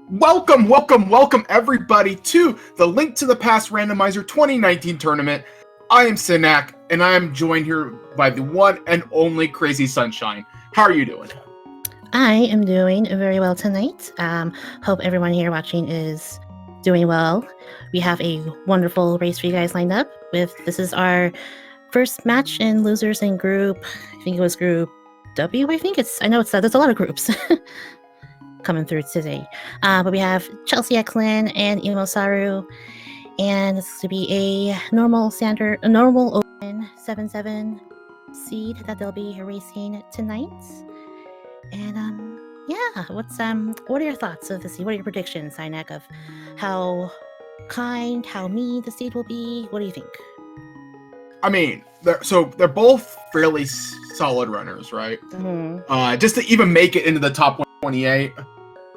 Welcome everybody to the Link to the Past Randomizer 2019 tournament. I am Sinak, and I am joined here by the one and only Crazy Sunshine. How are you doing? I am doing very well tonight. Hope everyone here watching is doing well. We have a wonderful race for you guys lined up. This is our first match in losers in group. I think it was group W. I know there's a lot of groups coming through today. But we have ChelseyxLynn and EmoSaru, and this is to be a normal open 7-7 seed that they'll be racing tonight. And yeah, what are your thoughts of the seed? What are your predictions, Sinek, of how kind, how mean the seed will be? What do you think? I mean, they're both fairly solid runners, right? Mm-hmm. Just to even make it into the top 128,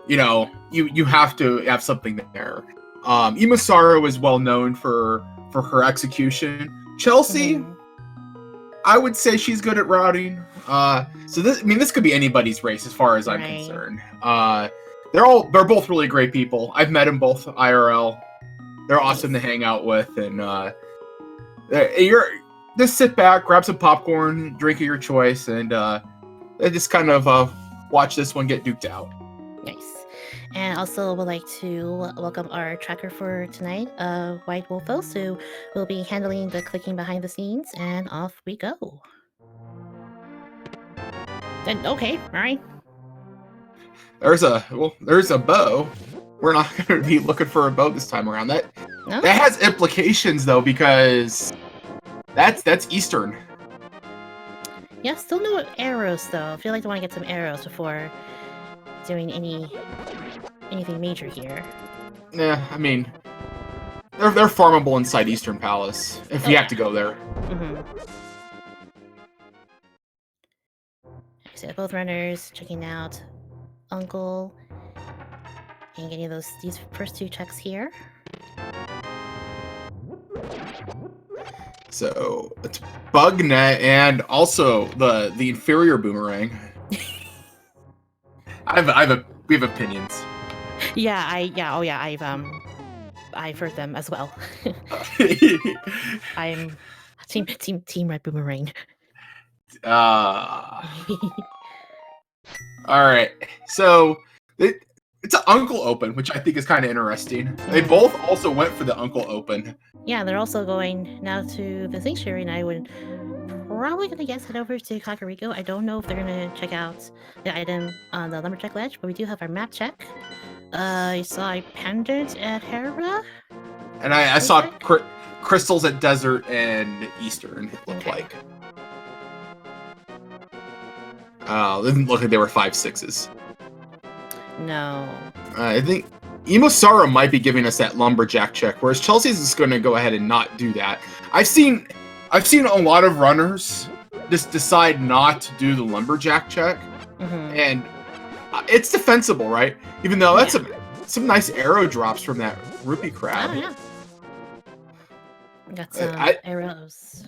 you have to have something there. EmoSaru is well known for her execution. Chelsea, Mm-hmm. I would say she's good at routing. So this could be anybody's race as far as I'm concerned. They're both really great people. I've met them both IRL. They're awesome to hang out with, and you're just sit back, grab some popcorn, drink of your choice, and just kind of watch this one get duked out. Nice. And also would like to welcome our tracker for tonight, White Wolfos, who will be handling the clicking behind the scenes, and off we go. Then okay, all right. There's a bow. We're not going to be looking for a bow this time around. That has implications though, because that's Eastern. Yeah, still no arrows though. I feel like I want to get some arrows before doing anything major here. Yeah, I mean, they're farmable inside Eastern Palace if you have to go there. Mm-hmm. So both runners checking out Uncle and getting these first two checks here. So it's Bugnet and also the inferior boomerang. we have opinions. I've heard them as well. I'm team red boomerang. All right, so it's an Uncle Open, which I think is kind of interesting. They both also went for the Uncle Open. Yeah, they're also going now to the Sanctuary, and I would probably gonna head over to Kakariko. I don't know if they're gonna check out the item on the Lumberjack Ledge, but we do have our map check. I saw a pendant at Hera. And I saw crystals at Desert and Eastern, it looked like. It didn't look like they were 5/6s. No. I think EmoSaru might be giving us that lumberjack check, whereas Chelsea's is going to go ahead and not do that. I've seen a lot of runners just decide not to do the lumberjack check, and it's defensible, right? Even though that's some nice arrow drops from that rupee crab. Oh yeah. Got some arrows.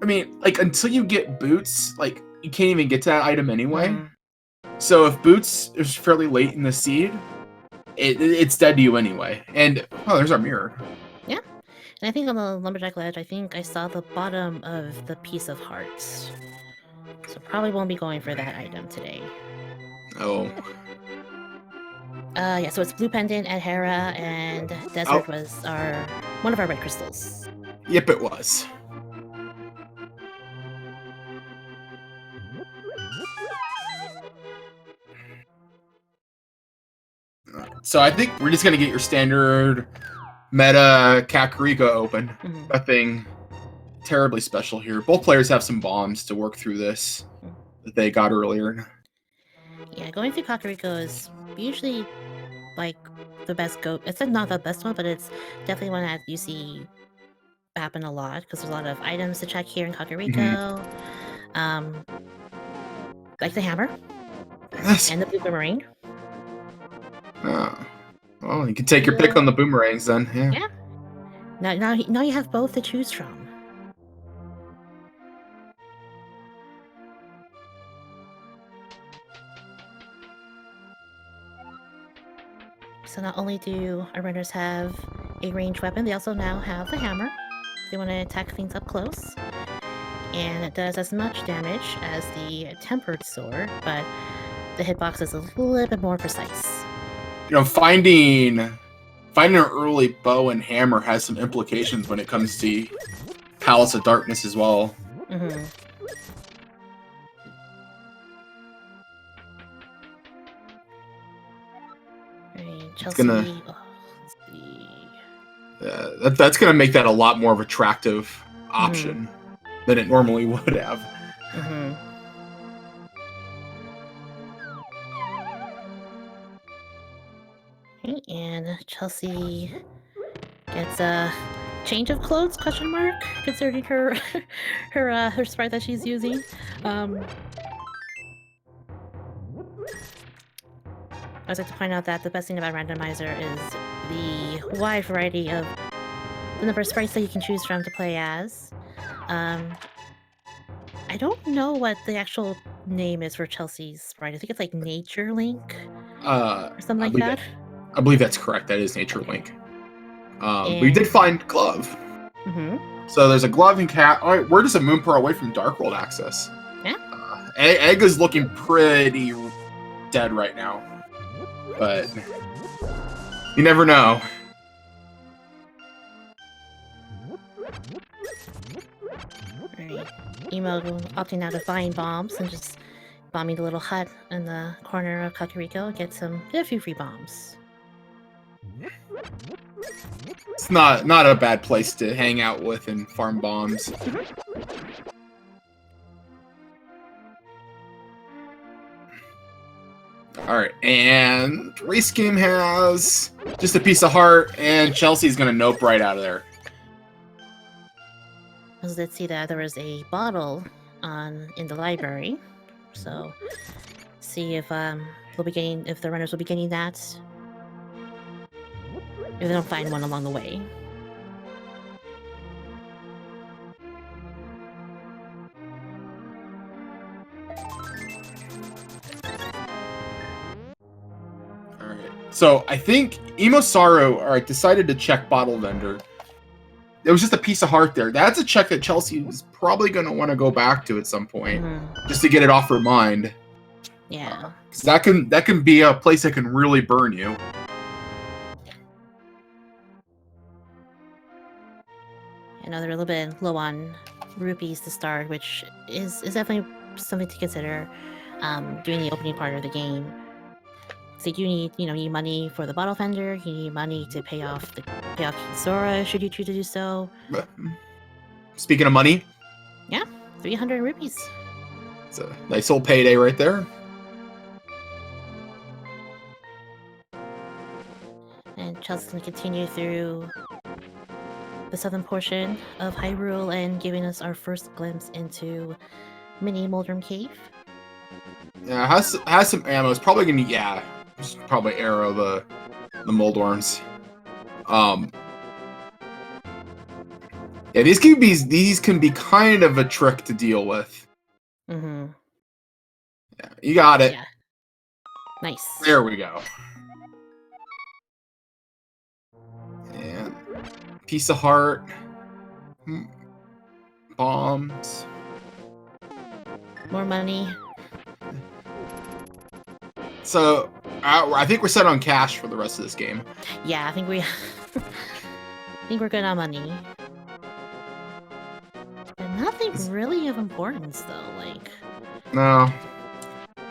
I mean, like, until you get boots, like, you can't even get to that item anyway. So if boots is fairly late in the seed, it's dead to you anyway. And there's our mirror. Yeah, and I think on the Lumberjack Ledge, I think I saw the bottom of the piece of hearts. So probably won't be going for that item today. Oh. Yeah, so it's Blue Pendant at Hera, and Desert was one of our red crystals. Yep, it was. So I think we're just gonna get your standard meta Kakariko open. Nothing terribly special here. Both players have some bombs to work through this that they got earlier. Yeah, going through Kakariko is usually like the best go. It's not the best one, but it's definitely one that you see happen a lot because there's a lot of items to check here in Kakariko. Like the hammer and the boomerang. Well, you can take your pick on the boomerangs then. Yeah. Now you have both to choose from. So not only do our runners have a ranged weapon, they also now have the hammer. They want to attack things up close. And it does as much damage as the tempered sword, but the hitbox is a little bit more precise. You know, finding an early bow and hammer has some implications when it comes to Palace of Darkness as well. Mm-hmm. Right, Chelsea. Let's see. That's gonna make that a lot more of an attractive option than it normally would have. Mm-hmm. Okay, and Chelsea gets a change of clothes? Question mark. Considering her her sprite that she's using. I would like to point out that the best thing about Randomizer is the wide variety of the number of sprites that you can choose from to play as. I don't know what the actual name is for Chelsea's sprite. I think it's like Nature Link or something like that. I believe that's correct. That is Nature Link. We did find Glove. Mm-hmm. So there's a Glove and Cat. All right, we're just a moon pearl away from Dark World access. Yeah. Egg is looking pretty dead right now. But you never know. Alright. Emo opting out of buying bombs and just bombing the little hut in the corner of Kakariko. Get a few free bombs. It's not a bad place to hang out with and farm bombs. Alright, and Race Game has just a piece of heart, and Chelsea's gonna nope right out of there. Let's see that there was a bottle in the library. So see if if the runners will be getting that. If they don't find one along the way. Alright. So I think EmoSaru decided to check Bottle Vendor. There was just a piece of heart there. That's a check that Chelsea is probably going to want to go back to at some point, just to get it off her mind. Yeah. 'Cause that can be a place that can really burn you. I know they're a little bit low on rupees to start, which is definitely something to consider during the opening part of the game. So you need money for the bottle vendor. You need money to pay off Sora, should you choose to do so. Speaking of money, yeah, 300 rupees. It's a nice old payday right there. And Chelsea's gonna continue through the southern portion of Hyrule and giving us our first glimpse into Mini Moldrum Cave. Yeah, has some ammo. It's probably gonna just probably arrow the Moldworms. Yeah, these can be kind of a trick to deal with. Mm-hmm. Yeah, you got it. Yeah. Nice. There we go. And piece of heart. Bombs. More money. So, I think we're set on cash for the rest of this game. Yeah, I think I think we're good on money. And nothing really of importance, though. Like, no,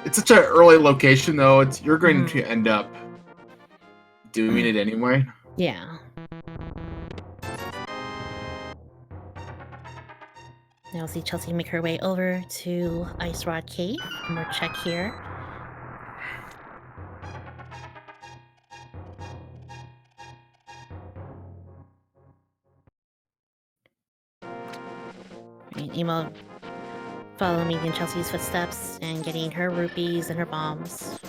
it's such an early location, though. You're going to end up doing it anyway. Yeah. Now we'll see Chelsea make her way over to Ice Rod Cave. One more check here. And Emo following in Chelsea's footsteps and getting her rupees and her bombs.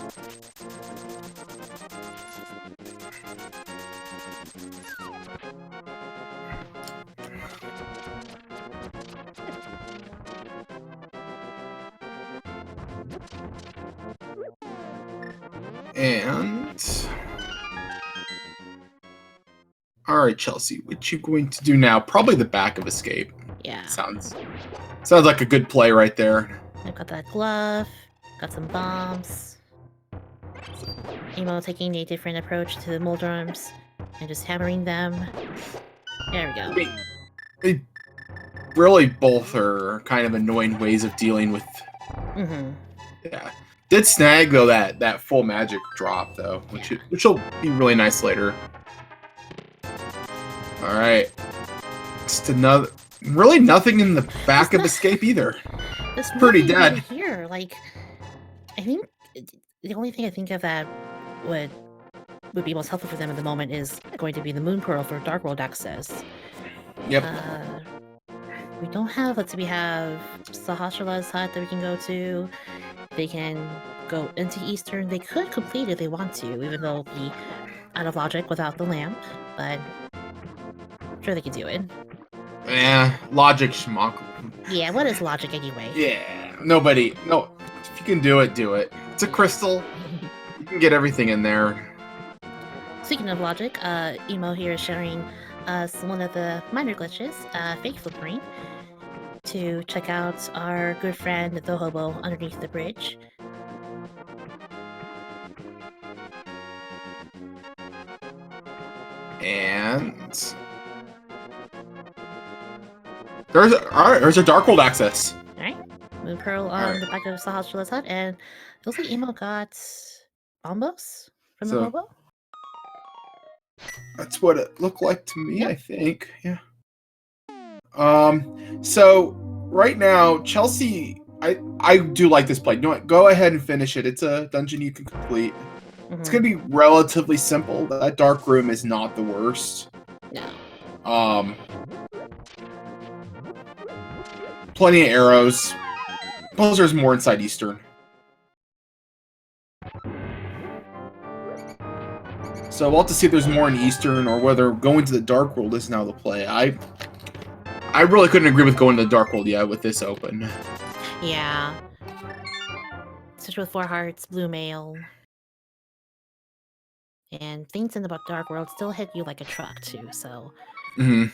And All right, Chelsea, what you going to do now? Probably the back of escape. Yeah. Sounds like a good play right there. I've got that glove, got some bombs. Emo taking a different approach to the Moldorms and just hammering them. There we go. They really both are kind of annoying ways of dealing with. Mm-hmm. Yeah. Did snag though that full magic drop though, which will be really nice later. All right. Just another. Really nothing in the back of escape either. It's pretty dead here. Like, I think the only thing I think of that would be most helpful for them at the moment is going to be the Moon Pearl for Dark World access. Yep. We don't have. We have Sahasrala's hut that we can go to. They can go into Eastern. They could complete if they want to, even though it'll be out of logic without the lamp. But I'm sure they can do it. Yeah, logic schmuck. Yeah, what is logic anyway? Yeah, no. If you can do it, do it. It's a crystal. You can get everything in there. Speaking of logic, Emo here is sharing us one of the minor glitches, fake flickering, to check out our good friend the hobo underneath the bridge. And there's a Dark World access. Alright. Moon Pearl on the back of Sahasrala's hut, and it looks like Emo got bombos from the hobo. That's what it looked like to me, I think. Yeah. So right now, Chelsea, I do like this play. You know what? Go ahead and finish it. It's a dungeon you can complete. Mm-hmm. It's gonna be relatively simple. That dark room is not the worst. No. Plenty of arrows. Suppose there's more inside Eastern. So we'll have to see if there's more in Eastern or whether going to the Dark World is now the play. I really couldn't agree with going to the Dark World yet with this open. Yeah. Especially with 4 hearts, blue mail. And things in the Dark World still hit you like a truck too, so. Mm-hmm.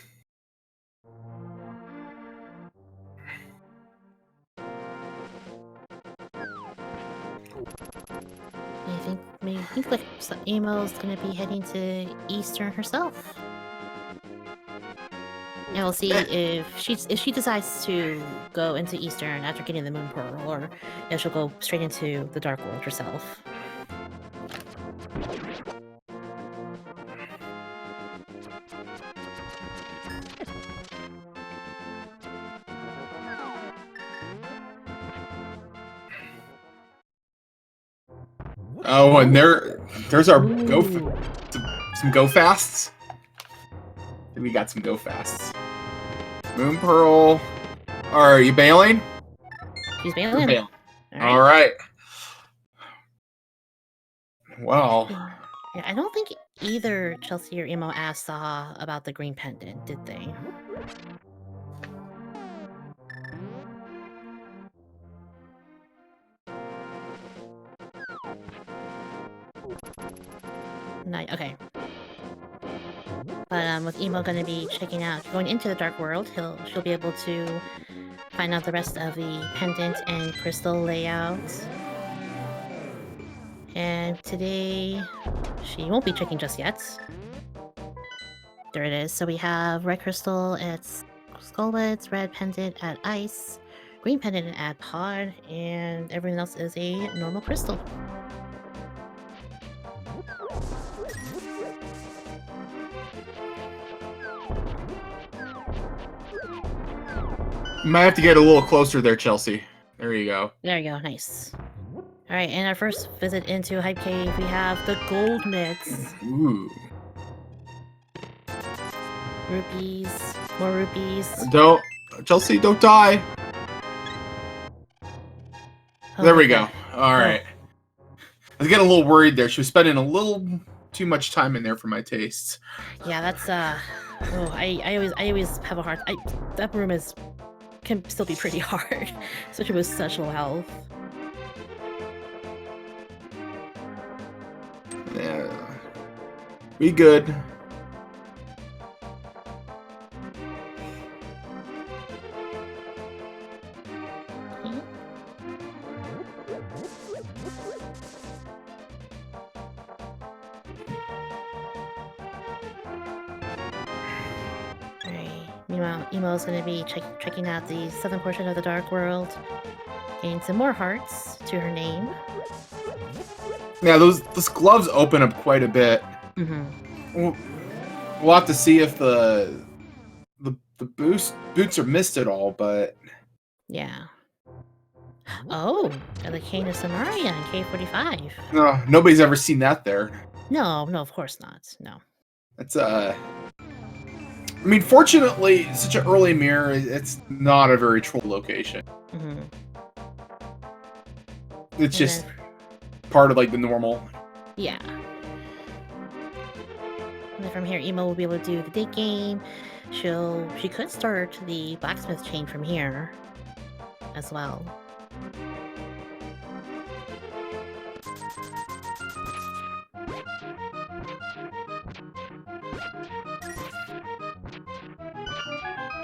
I think like Emo's gonna be heading to Eastern herself. And we'll see if she decides to go into Eastern after getting the Moon Pearl, or if she'll go straight into the Dark World herself. Oh, and there's our some go fasts. We got some go fasts. Moon Pearl. Are you bailing? She's bailing. All right. Well. Yeah, I don't think either Chelsea or Emo asked Saha about the green pendant, did they? Okay. But with Emo gonna be going into the Dark World, she'll be able to find out the rest of the pendant and crystal layout. And today, she won't be checking just yet. There it is. So we have red crystal at Skullwoods, red pendant at Ice, green pendant at Pod, and everything else is a normal crystal. You might have to get a little closer there, Chelsea. There you go. There you go. Nice. Alright, and our first visit into Hype Cave, we have the gold mitts. Ooh. Rupees. More rupees. Chelsea, don't die. Oh, there we go. Alright. I was getting a little worried there. She was spending a little too much time in there for my tastes. Yeah, that's, I always have a hard... that room can still be pretty hard, especially with such low health. Yeah. We good. Meanwhile, Emo's going to be checking out the southern portion of the Dark World, getting some more hearts to her name. Yeah, those gloves open up quite a bit. Mm-hmm. We'll have to see if the boots are missed at all, but Yeah. Oh, got the Cane of Samaria in K45. no, nobody's ever seen that there. No, of course not. No. That's I mean, fortunately, such an early mirror, it's not a very troll location. Mm-hmm. It's just part of like the normal. Yeah. And then from here, Emo will be able to do the date game. She could start the blacksmith chain from here as well.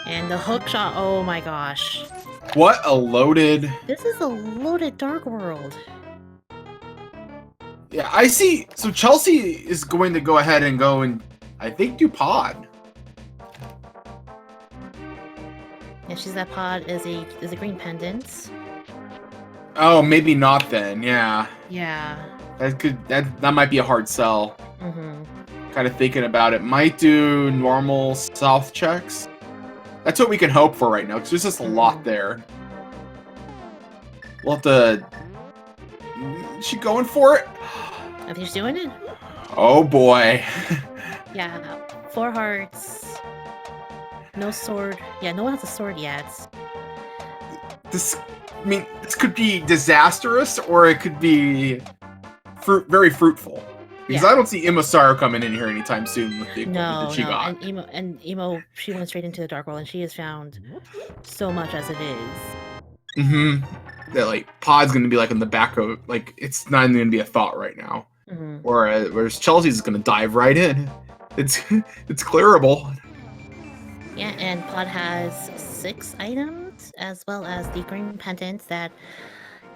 And the hook shot, oh my gosh. What a loaded... This is a loaded Dark World. Yeah, I see. So Chelsea is going to go ahead and go and, I think, do pod. Yeah, she's that pod is a green pendant. Oh, maybe not then. Yeah. Yeah. That might be a hard sell. Mm-hmm. Kind of thinking about it. Might do normal south checks. That's what we can hope for right now, because there's just a lot there. We'll have to... Is she going for it? I think she's doing it. Oh boy. Yeah, 4 hearts. No sword. Yeah, no one has a sword yet. This could be disastrous, or it could be very fruitful. Because I don't see EmoSaru coming in here anytime soon with the equipment that she got. And Emo, she went straight into the Dark World, and she has found so much as it is. Mm-hmm. That like pod's gonna be like in the back of like it's not even gonna be a thought right now. Mm-hmm. Whereas Chelsea's gonna dive right in. It's clearable. Yeah, and Pod has 6 items, as well as the green pendants that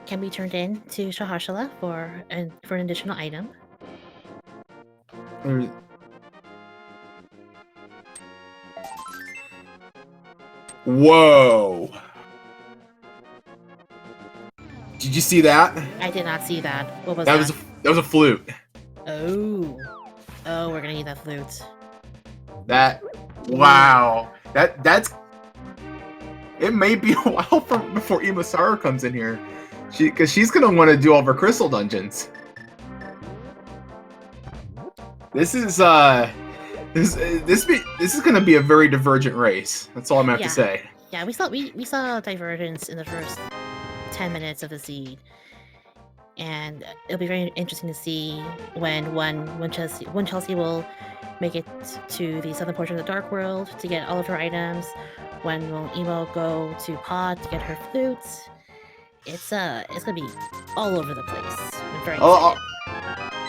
can be turned in to Shahashala for an additional item. Whoa! Did you see that? I did not see that. What was that? that? That was a flute. Oh, we're gonna need that flute. Wow. That's. It may be a while before EmoSaru comes in here, because she's gonna want to do all of her crystal dungeons. This is this is gonna be a very divergent race. That's all I'm gonna have to say. Yeah, we saw divergence in the first 10 minutes of the seed, and it'll be very interesting to see when Chelsea will make it to the southern portion of the Dark World to get all of her items. When will Emo go to Pod to get her flutes? It's gonna be all over the place. I'm very excited.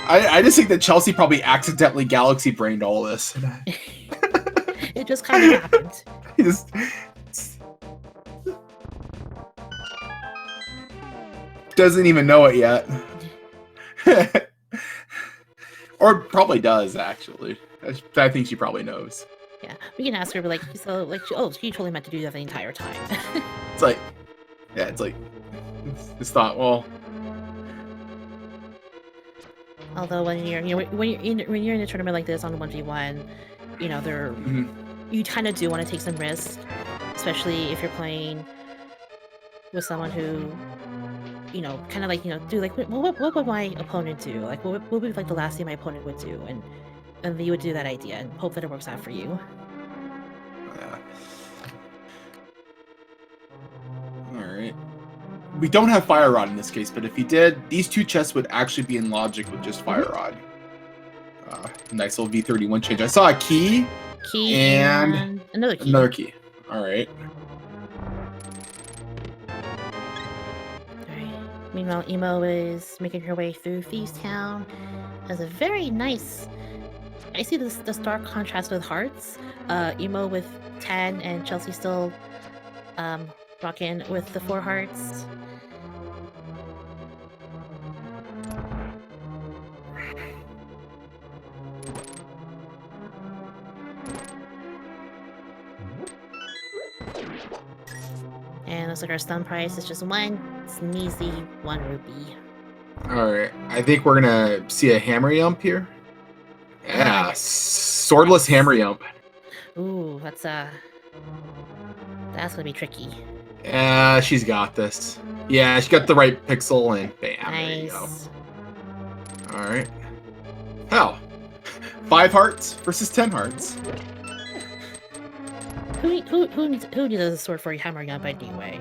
I just think that Chelsea probably accidentally galaxy brained all this. It just kind of happened. Doesn't even know it yet. Or probably does, actually. I think she probably knows. Yeah, we can ask her, but like, she totally meant to do that the entire time. It's thought, well. Although when you're in a tournament like this on 1v1, you kind of do want to take some risks, especially if you're playing with someone who, kind of like, do like, what would my opponent do? Like, what would be like the last thing my opponent would do? And you would do that idea and hope that it works out for you. Yeah. Alright. We don't have Fire Rod in this case, but if you did, these 2 chests would actually be in logic with just Fire Rod. Nice little V31 change. I saw a key and another key. Alright. Meanwhile, Emo is making her way through Thieves Town. Has a very nice... I see the stark contrast with hearts. Emo with 10 and Chelsea still rocking with the 4 hearts. And looks like our stun price is just 1 sneezy 1 rupee. Alright, I think we're gonna see a hammer yump here. Yeah, Yes. swordless hammer yump. Ooh, that's gonna be tricky. Yeah, she's got this. Yeah, she got the right pixel and bam, there you go. Nice. Alright. Hell. 5 hearts versus 10 hearts. Who needs a sword for a hammer yump anyway?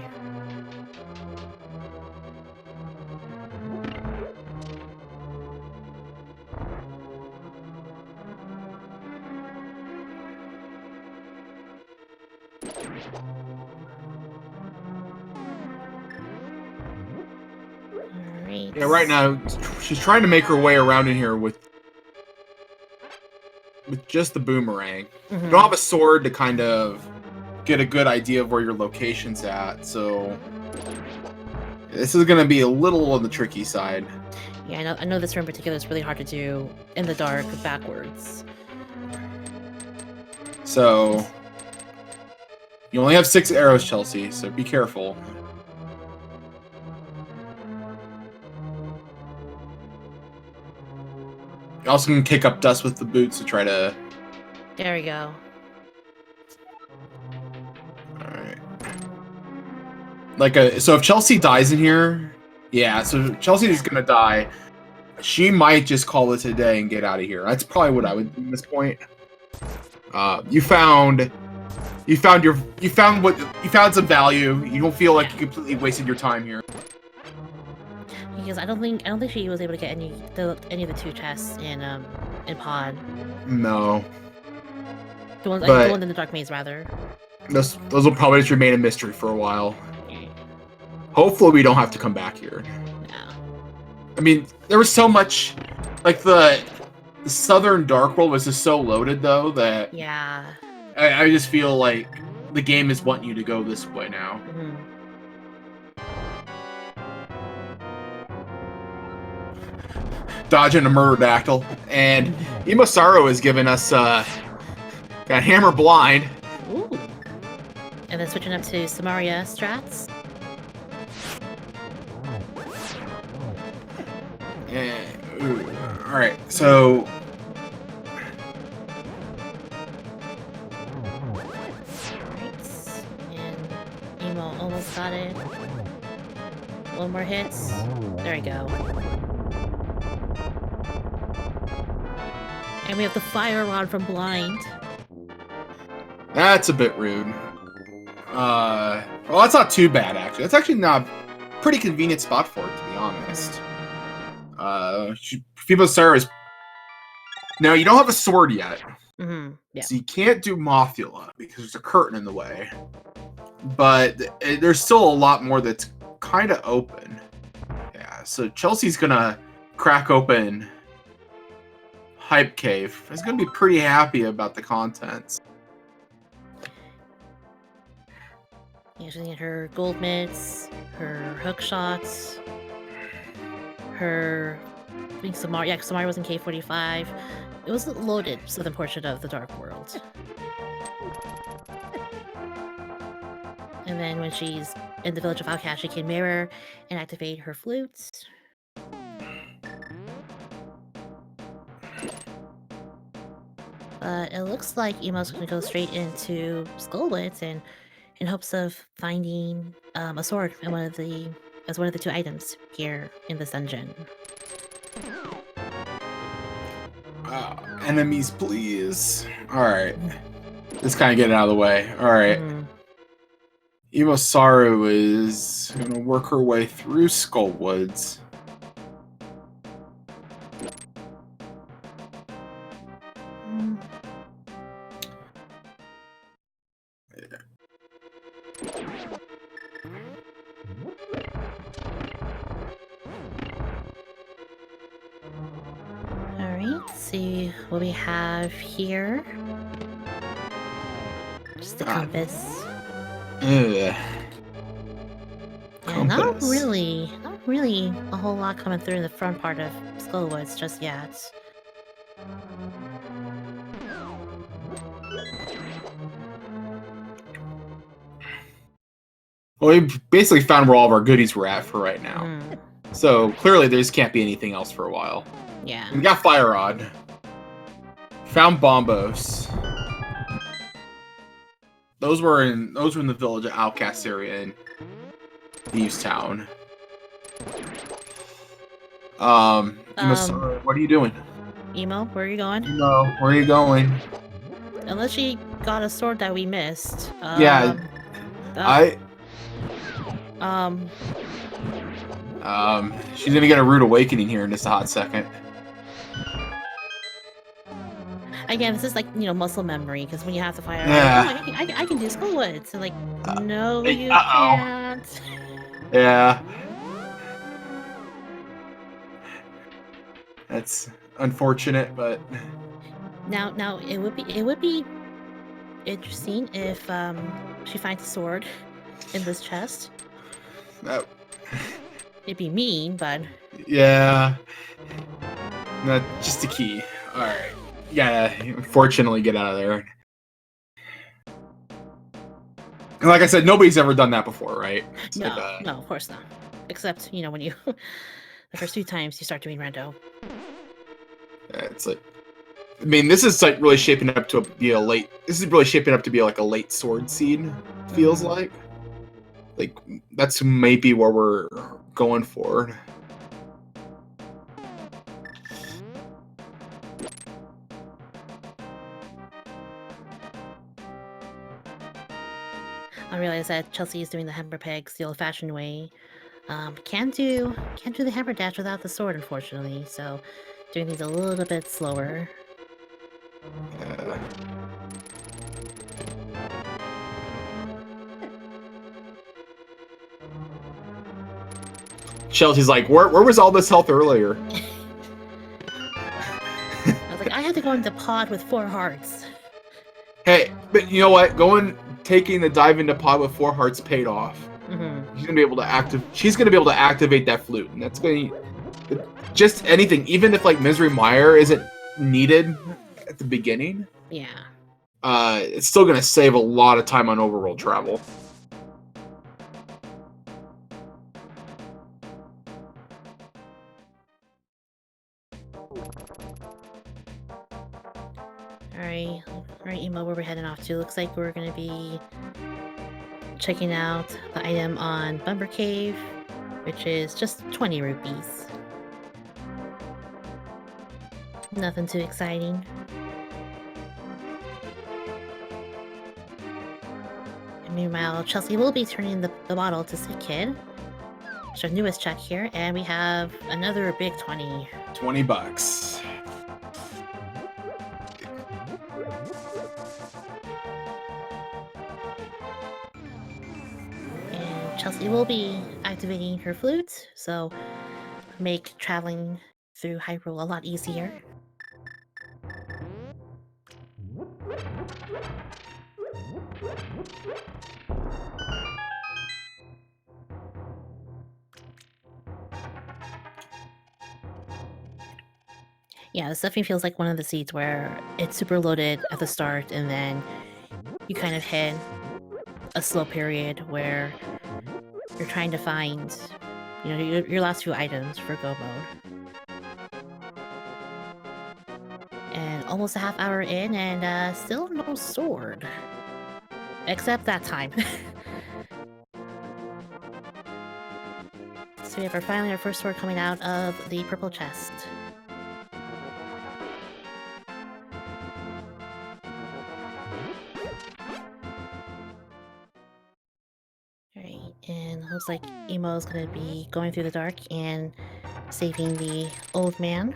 Alright. Yeah, right now she's trying to make her way around in here with just the boomerang. Mhm. You don't have a sword to kind of get a good idea of where your location's at, so this is gonna be a little on the tricky side. Yeah, I know this room in particular is really hard to do in the dark backwards. So you only have 6 arrows, Chelsea, so be careful. You also can kick up dust with the boots to try to... There we go. Alright. So if Chelsea dies in here... Yeah, so Chelsea is gonna die. She might just call it a day and get out of here. That's probably what I would do at this point. You found some value. You don't feel like you completely wasted your time here. Because I don't think she was able to get any of the 2 chests in Pod. No. The one in the dark maze, rather. Those will probably just remain a mystery for a while. Hopefully we don't have to come back here. Yeah. I mean, there was so much, like the southern dark world was just so loaded though that yeah, I just feel like the game is wanting you to go this way now. Mm-hmm. Dodging a murder-dactyl, and EmoSaru has given us got hammer blind. Ooh. And then switching up to Samaria strats. Alright, so... Alright, and Emo almost got it. 1 more hit. There we go. And we have the fire rod from Blind. That's a bit rude. Well, that's not too bad, actually. That's actually not a pretty convenient spot for it, to be honest. EmoSaru is... Now, you don't have a sword yet. Mm-hmm. Yeah. So you can't do Mothula, because there's a curtain in the way. But there's still a lot more that's kind of open. Yeah, so Chelsea's gonna crack open Hype Cave. She's gonna be pretty happy about the contents. Yeah, she's gonna get her gold mitts, her hook shots, her... I think Samaria... Yeah, Samaria was in K45. It was the loaded southern portion of the Dark World. And then when she's in the village of Outcast, she can mirror and activate her flutes. But it looks like Emo's gonna go straight into Skullwoods and in hopes of finding a sword in one of the 2 items here in this dungeon. Enemies, please. Alright. Let's kind of get it out of the way. Alright. EmoSaru is going to work her way through Skullwoods. Alright, let's see what we have here. Just the compass. Ugh. Yeah, not really a whole lot coming through in the front part of Skullwoods just yet. Well, we basically found where all of our goodies were at for right now. Mm, So clearly there just can't be anything else for a while. yeah. We got Fire Rod. Found Bombos. Those were in the village outcast area in Thieves Town. EmoSaru, what are you doing? Emo, where are you going? No, where are you going? Unless she got a sword that we missed. Yeah, she's gonna get a rude awakening here in just a hot second. Again, this is like, muscle memory, because when you have the fire, Yeah. I can do Skullwood. So, like, no, you uh-oh. can't. Yeah. That's unfortunate, but Now it would be interesting if she finds a sword in this chest. It'd be mean, but yeah. Not just a key. Alright. Yeah, unfortunately get out of there. And like I said, nobody's ever done that before, right? It's no, like, no, of course not. Except, when you the first few times you start doing rando. It's like, I mean, this is like really shaping up to be a late. This is really shaping up to be like a late sword seed. Feels like that's maybe where we're going for. I realize that Chelsea is doing the hammer pegs the old-fashioned way. Can't do the hammer dash without the sword, unfortunately. So, doing things a little bit slower. Chelsea's like, where was all this health earlier? I was like, I had to go into pod with 4 hearts. Hey, but you know what? Taking the dive into pod with 4 hearts paid off. Mm-hmm. She's gonna be able to activate that flute, and that's gonna just anything. Even if like Misery Mire isn't needed at the beginning, yeah, it's still gonna save a lot of time on overworld travel. Alright, Emo, where we're heading off to. Looks like we're gonna be checking out the item on Bumper Cave, which is just 20 rupees. Nothing too exciting. And meanwhile, Chelsea will be turning the bottle to Sick Kid. It's our newest check here, and we have another big 20. $20. Chelsea will be activating her flute, so make traveling through Hyrule a lot easier. Yeah, this definitely feels like one of the seeds where it's super loaded at the start, and then you kind of hit a slow period where you're trying to find, your last few items for go mode. And almost a half hour in, and still no sword. Except that time. So we have finally our first sword coming out of the purple chest. And looks like Emo's gonna be going through the dark and saving the old man.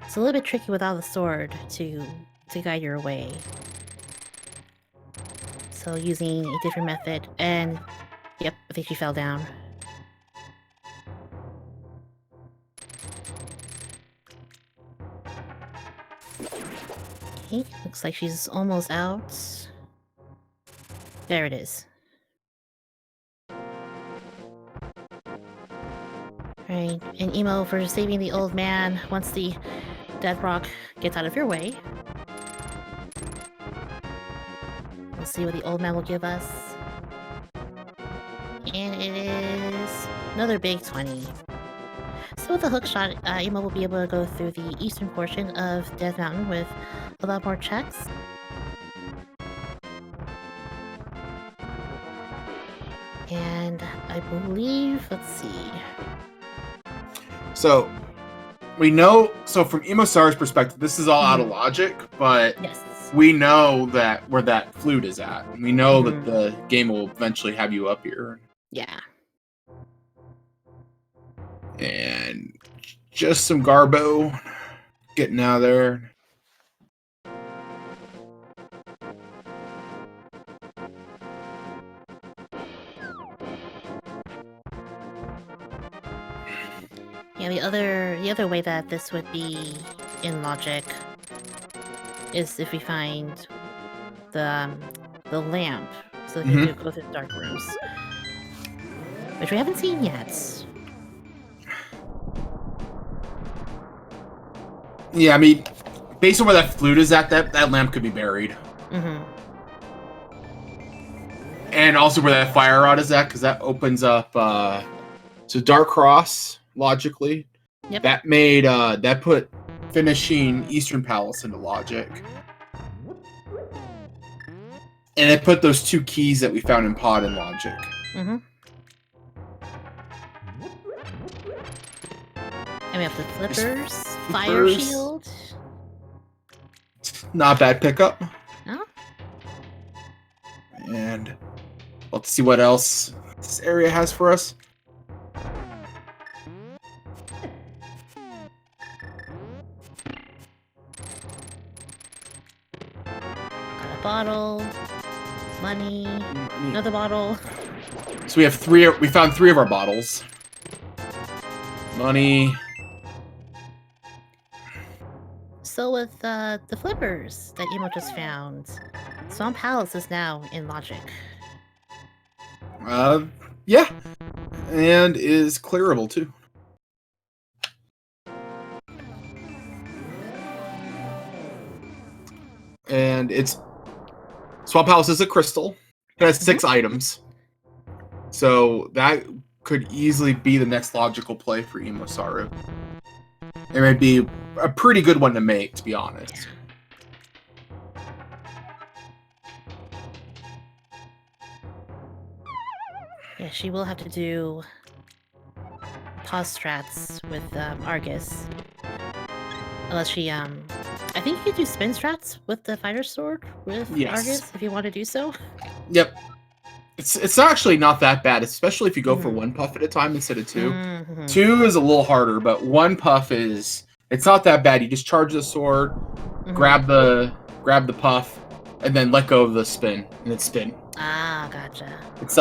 It's a little bit tricky without the sword to guide your way. So using a different method, and yep, I think she fell down. Okay, looks like she's almost out. There it is. Right, and Emo for saving the old man once the dead rock gets out of your way. see what the old man will give us. And it is another big 20. So with the hook shot, Emo will be able to go through the eastern portion of Death Mountain with a lot more checks. And I believe, let's see. So we know, from EmoSaru's perspective, this is all out of logic, but Yes. we know that where that flute is at. We know that the game will eventually have you up here. Yeah. And just some Garbo getting out of there. Yeah, the other way that this would be in logic is if we find the lamp, so we can go through the dark rooms, which we haven't seen yet. Yeah, I mean, based on where that flute is at, that lamp could be buried. And also where that fire rod is at, because that opens up to Dark Cross, logically. Yep. That made that put finishing Eastern Palace into logic. And it put those 2 keys that we found in Pod in logic. And we have the flippers, fire shield. Not bad pickup. No? And let's see what else this area has for us. Got a bottle, money, another bottle. So we found 3 of our bottles. Money. So with the flippers that Emo just found, Swamp Palace is now in logic. Yeah. And is clearable too. And it's Swamp Palace is a crystal. It has 6 items. So that could easily be the next logical play for EmoSaru. It might be a pretty good one to make, to be honest. Yeah, she will have to do pause strats with Argus. Unless she, I think you could do spin strats with the fighter sword with Argus if you want to do so. Yep. It's actually not that bad, especially if you go for 1 puff at a time instead of 2. 2 is a little harder, but 1 puff it's not that bad. You just charge the sword, grab the puff, and then let go of the spin, and then spin. Ah, gotcha. It's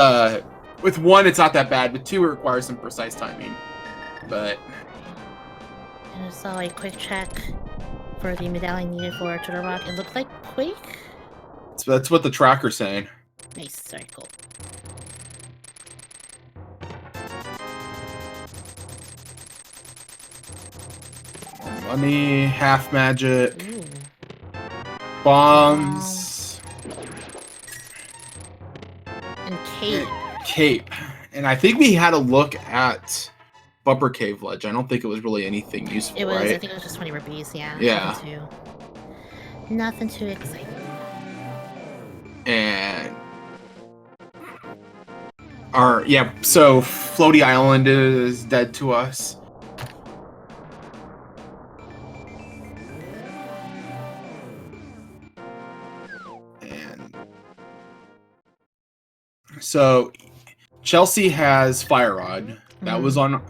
with 1 it's not that bad, with 2 it requires some precise timing. But and I saw a quick check for the medallion needed for Turtle Rock. It looked like Quake. That's what the tracker's saying. Nice, sorry, cool. Money, half magic, bombs, and cape. Cape. And I think we had a look at Bumper Cave Ledge. I don't think it was really anything useful, It was, right? I think it was just 20 rupees, yeah. Yeah. Nothing too exciting. And so Floaty Island is dead to us. And so Chelsea has Fire Rod. That was on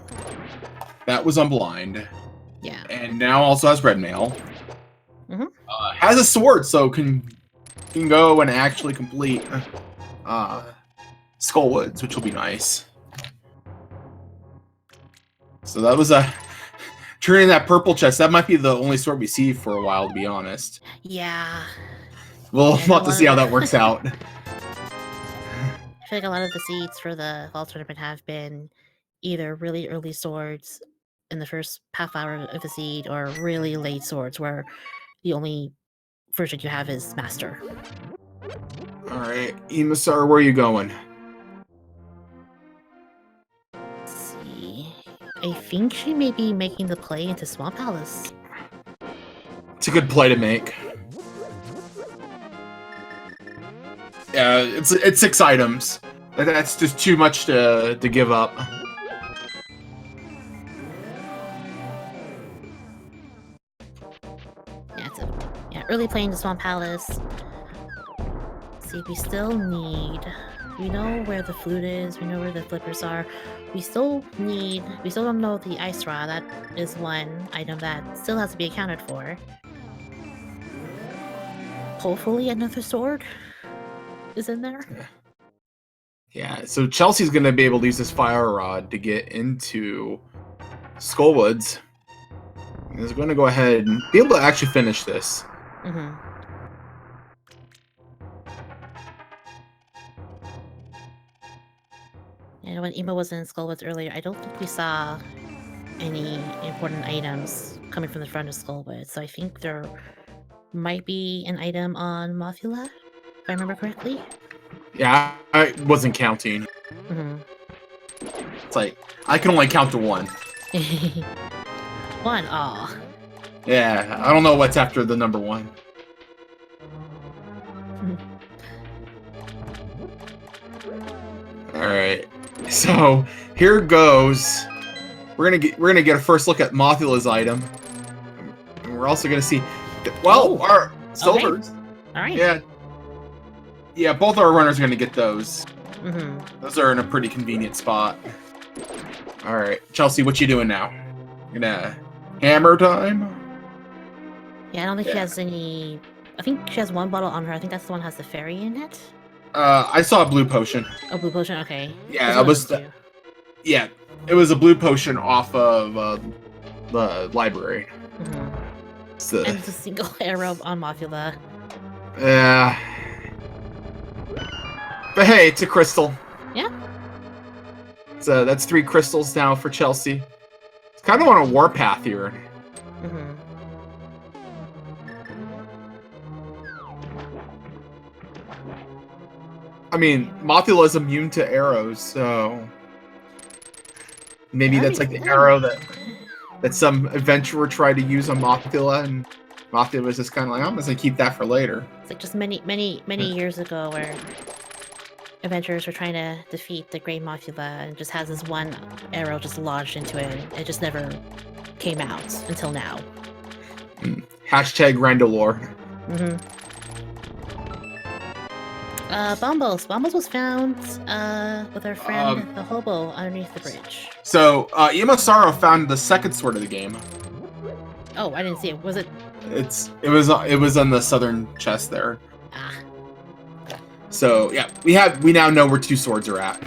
blind. Yeah. And now also has Red Mail. Has a sword, so can go and actually complete Skullwoods, which will be nice. So that was turning that purple chest. That might be the only sword we see for a while, to be honest. Yeah. We'll have to see how that works out. I feel like a lot of the seeds for the fall tournament have been either really early swords in the first half hour of the seed, or really late swords where the only version you have is Master. Alright, EmoSaru, where are you going? Let's see. I think she may be making the play into Swamp Palace. It's a good play to make. Yeah, it's 6 items. That's just too much to give up. Yeah, early play into Swamp Palace. Let's see, we still need... We know where the flute is, we know where the flippers are. We still don't know the ice rod. That is one item that still has to be accounted for. Hopefully another sword is in there. Yeah, so Chelsey's going to be able to use this fire rod to get into Skullwoods. He's going to go ahead and be able to actually finish this. Mm-hmm. And when Emo was in Skullwoods earlier, I don't think we saw any important items coming from the front of Skullwoods. So I think there might be an item on Mothula, if I remember correctly. Yeah, I wasn't counting. Mm-hmm. It's like, I can only count to 1. 1, aw. Yeah, I don't know what's after the number 1. Alright, so here goes. We're gonna get a first look at Mothula's item. And we're also gonna see, well, our silvers. Okay. All right. Yeah, both our runners are gonna get those. Mm-hmm. Those are in a pretty convenient spot. All right, Chelsey, what you doing now? Gonna hammer time? Yeah, I don't think she has any. I think she has one bottle on her. I think that's the one that has the fairy in it. I saw a blue potion. Oh, blue potion. Okay. Yeah, it was. Yeah, it was a blue potion off of the library. Mm-hmm. And it's a single arrow on Mothula. Yeah. But hey, it's a crystal. Yeah. So that's 3 crystals now for Chelsey. It's kind of on a warpath here. Mm-hmm. I mean, Mothula is immune to arrows, so maybe that's like the arrow that some adventurer tried to use on Mothula, and Mothula was just kind of like, I'm just gonna keep that for later. It's like just many years ago where adventurers were trying to defeat the Great Mothula and just has this one arrow just lodged into it. It just never came out until now. Hashtag Randolore. Mm-hmm. Bombos. Bombos was found with our friend the hobo underneath the bridge. So EmoSaru found the second sword of the game. Oh, I didn't see it. Was it? It was on the southern chest there. Ah. So yeah, we now know where 2 swords are at.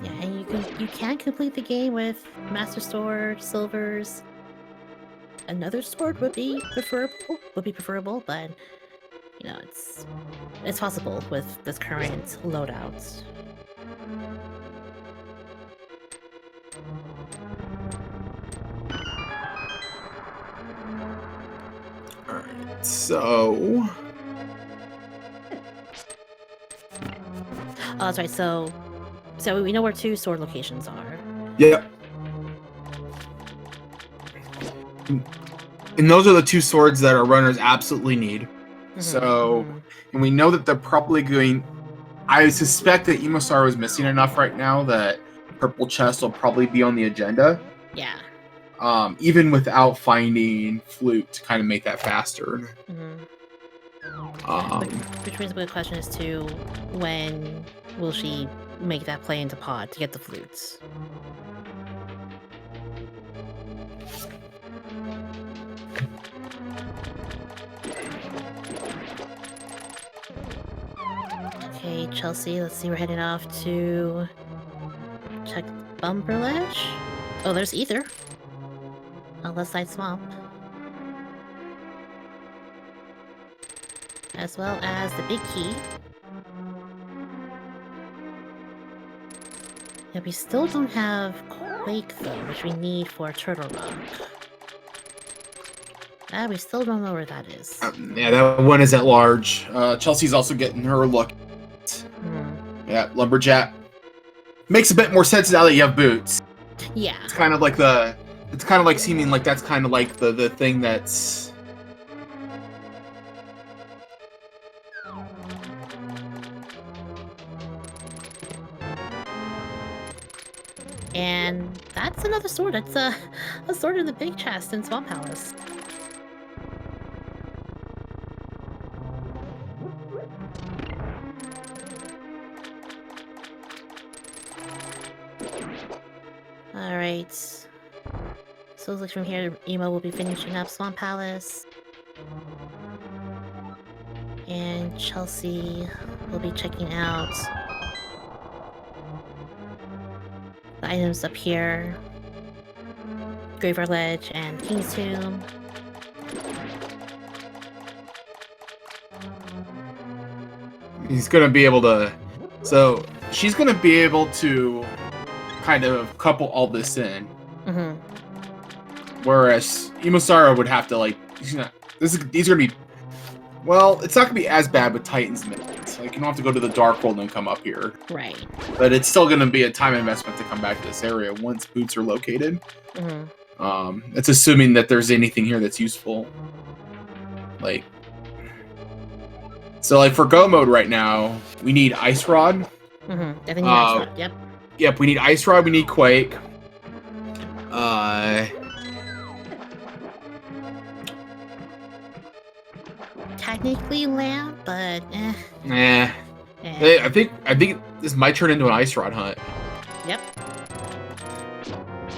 Yeah, and you can complete the game with Master Sword, Silvers. Another sword would be preferable, but you know it's possible with this current loadout. Alright, so Oh, that's right. So we know where 2 sword locations are. Yep. And those are the 2 swords that our runners absolutely need. Mm-hmm. So, and we know that they're probably going. I suspect that EmoSaru is missing enough right now that Purple Chest will probably be on the agenda. Yeah. Even without finding Flute to kind of make that faster. Mm-hmm. Which brings up the question as to when will she make that play into pod to get the flutes? Okay, Chelsey, let's see, we're heading off to check Bumper Ledge. Oh, there's Ether on Left Side Swamp. As well as the big key. Yeah, we still don't have Quake though, which we need for Turtle Rock. We still don't know where that is. Yeah, that one is at large. Chelsea's also getting her look. Yeah, lumberjack. Makes a bit more sense now that you have boots. Yeah. It's kind of like seeming like that's kind of like the thing that's. And that's another sword. That's a sword in the big chest in Swamp Palace. Alright. So it looks from here, Emo will be finishing up Swamp Palace. And Chelsea will be checking out the items up here. Graveyard Ledge and King's Tomb. He's gonna be able to. So she's gonna be able to kind of couple all this in. Whereas EmoSaru would have to like. These are gonna be. Well, it's not gonna be as bad with Titan's Midnight. Like you don't have to go to the Dark World and come up here. Right. But it's still gonna be a time investment to come back to this area once boots are located. It's assuming that there's anything here that's useful. Like. So, like, for go mode right now, we need Ice Rod. I think Ice Rod, yep. Yep, we need Ice Rod, we need Quake. Technically Lamp, but I think this might turn into an Ice Rod hunt. Yep.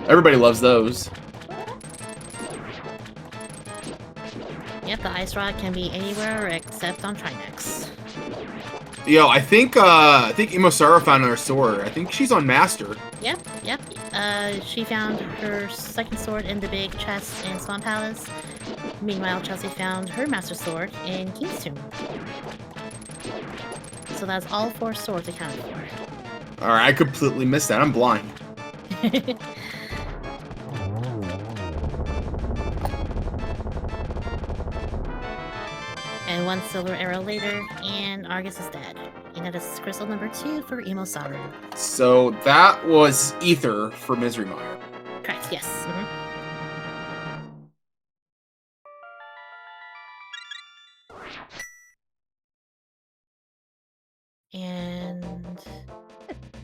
Everybody loves those. Yep, the Ice Rod can be anywhere except on Trinex. Yo, I think EmoSaru found her sword. I think she's on Master. Yep. She found her second sword in the big chest in Swamp Palace. Meanwhile, Chelsea found her Master Sword in King's Tomb. So that's all 4 swords accounted for. Alright, I completely missed that. I'm blind. And 1 silver arrow later, and Argus is dead. And that is crystal number 2 for EmoSaru. So that was Ether for Misery Mire. Correct, yes. And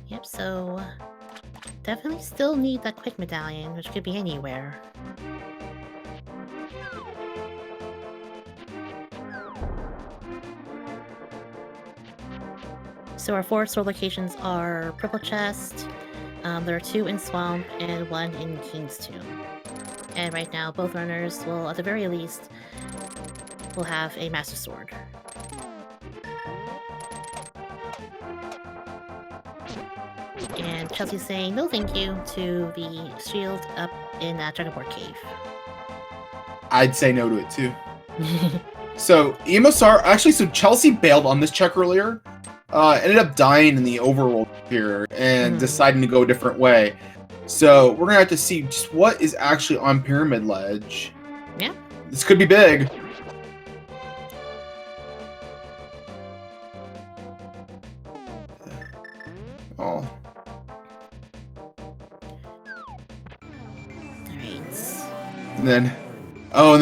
yep, so definitely still need that quick medallion, which could be anywhere. So our 4 sword locations are Purple Chest, there are 2 in Swamp, and 1 in King's Tomb. And right now, both runners will, at the very least, will have a Master Sword. And Chelsea's saying no thank you to the shield up in Dragonboard Cave. I'd say no to it too. So EmoSaru, actually, so Chelsea bailed on this check earlier. Ended up dying in the overworld here and deciding to go a different way. So we're gonna have to see just what is actually on Pyramid Ledge. Yeah. This could be big. Oh. And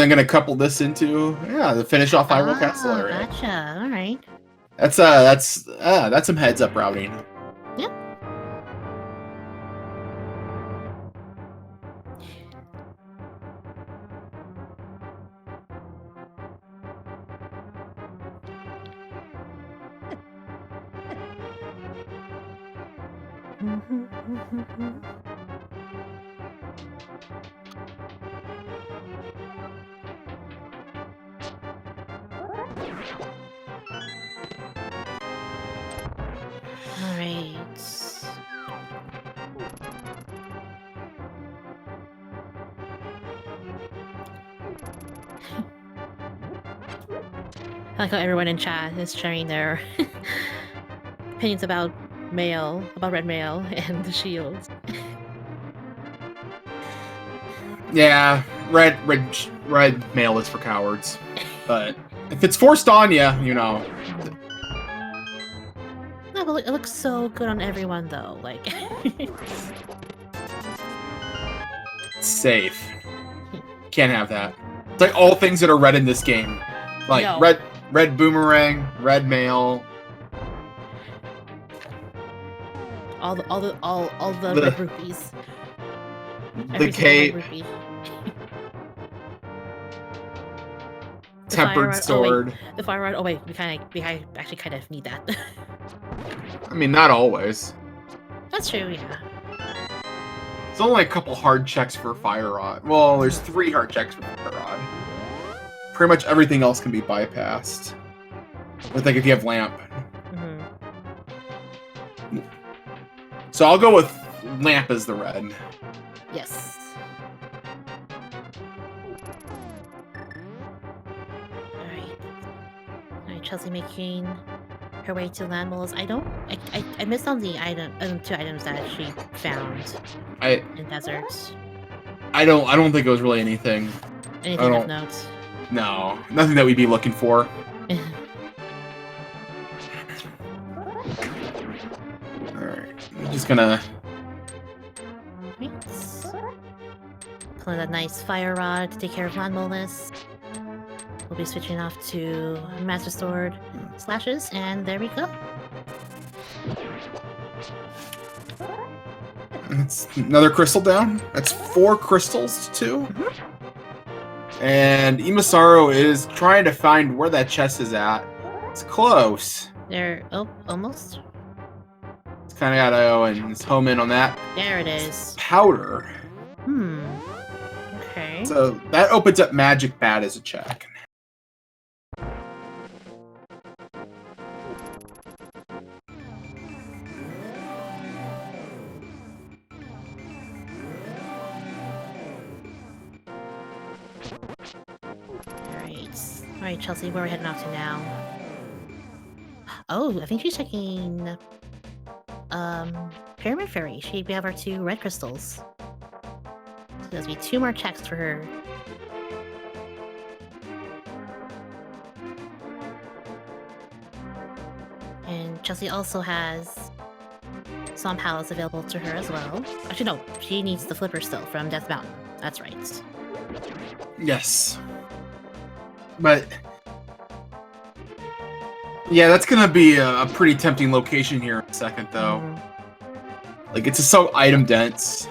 then gonna couple this into the finish off Hyrule Castle area. Gotcha. All right. That's some heads up routing. Yep. I like how everyone in chat is sharing their opinions about red mail, and the shields. Yeah, red red mail is for cowards. But if it's forced on you, you know. No, but it looks so good on everyone, though. Like, It's safe. Can't have that. It's like all things that are red in this game. Like No. red boomerang, red mail. all the red rupees. The Every single cape, red rupee. The tempered fire rod- sword. Oh, wait. The fire rod. Oh wait, we actually kind of need that. I mean, not always. That's true. Yeah. There's only a couple hard checks for fire rod. Well, there's 3 hard checks for fire rod. Pretty much everything else can be bypassed. With like if you have lamp. Mm-hmm. So I'll go with lamp as the red. Yes. Alright, Chelsea making her way to Landmolds. I missed on the 2 items that she found in deserts. I don't think it was really anything. Anything of note? No, nothing that we'd be looking for. Alright, I'm just gonna... Pulling that nice fire rod to take care of Landmolus. We'll be switching off to Master Sword slashes, and there we go. It's another crystal down. That's 4 crystals to 2. And EmoSaru is trying to find where that chest is at. It's close. There, oh, almost. It's kind of got to go and home in on that. There it is. Powder. Okay. So that opens up Magic Bat as a check. Alright, Chelsea, where are we heading off to now? Oh, I think she's checking Pyramid Fairy. We have our 2 red crystals. So there's be 2 more checks for her. And Chelsea also has some palettes available to her as well. Actually, no, she needs the flipper still from Death Mountain. That's right. Yes. But... yeah, that's gonna be a pretty tempting location here in a second, though. Like, it's so item dense.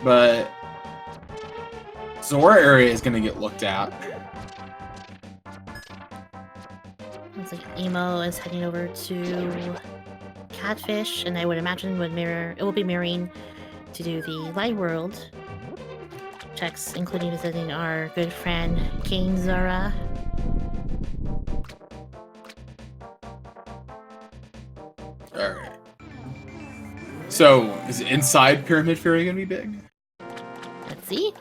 But... Zora area is gonna get looked at. Looks like Emo is heading over to Catfish, and I would imagine it will be mirroring to do the Light World checks, including visiting our good friend King Zora. Alright. So, is inside Pyramid Fairy gonna be big? Let's see.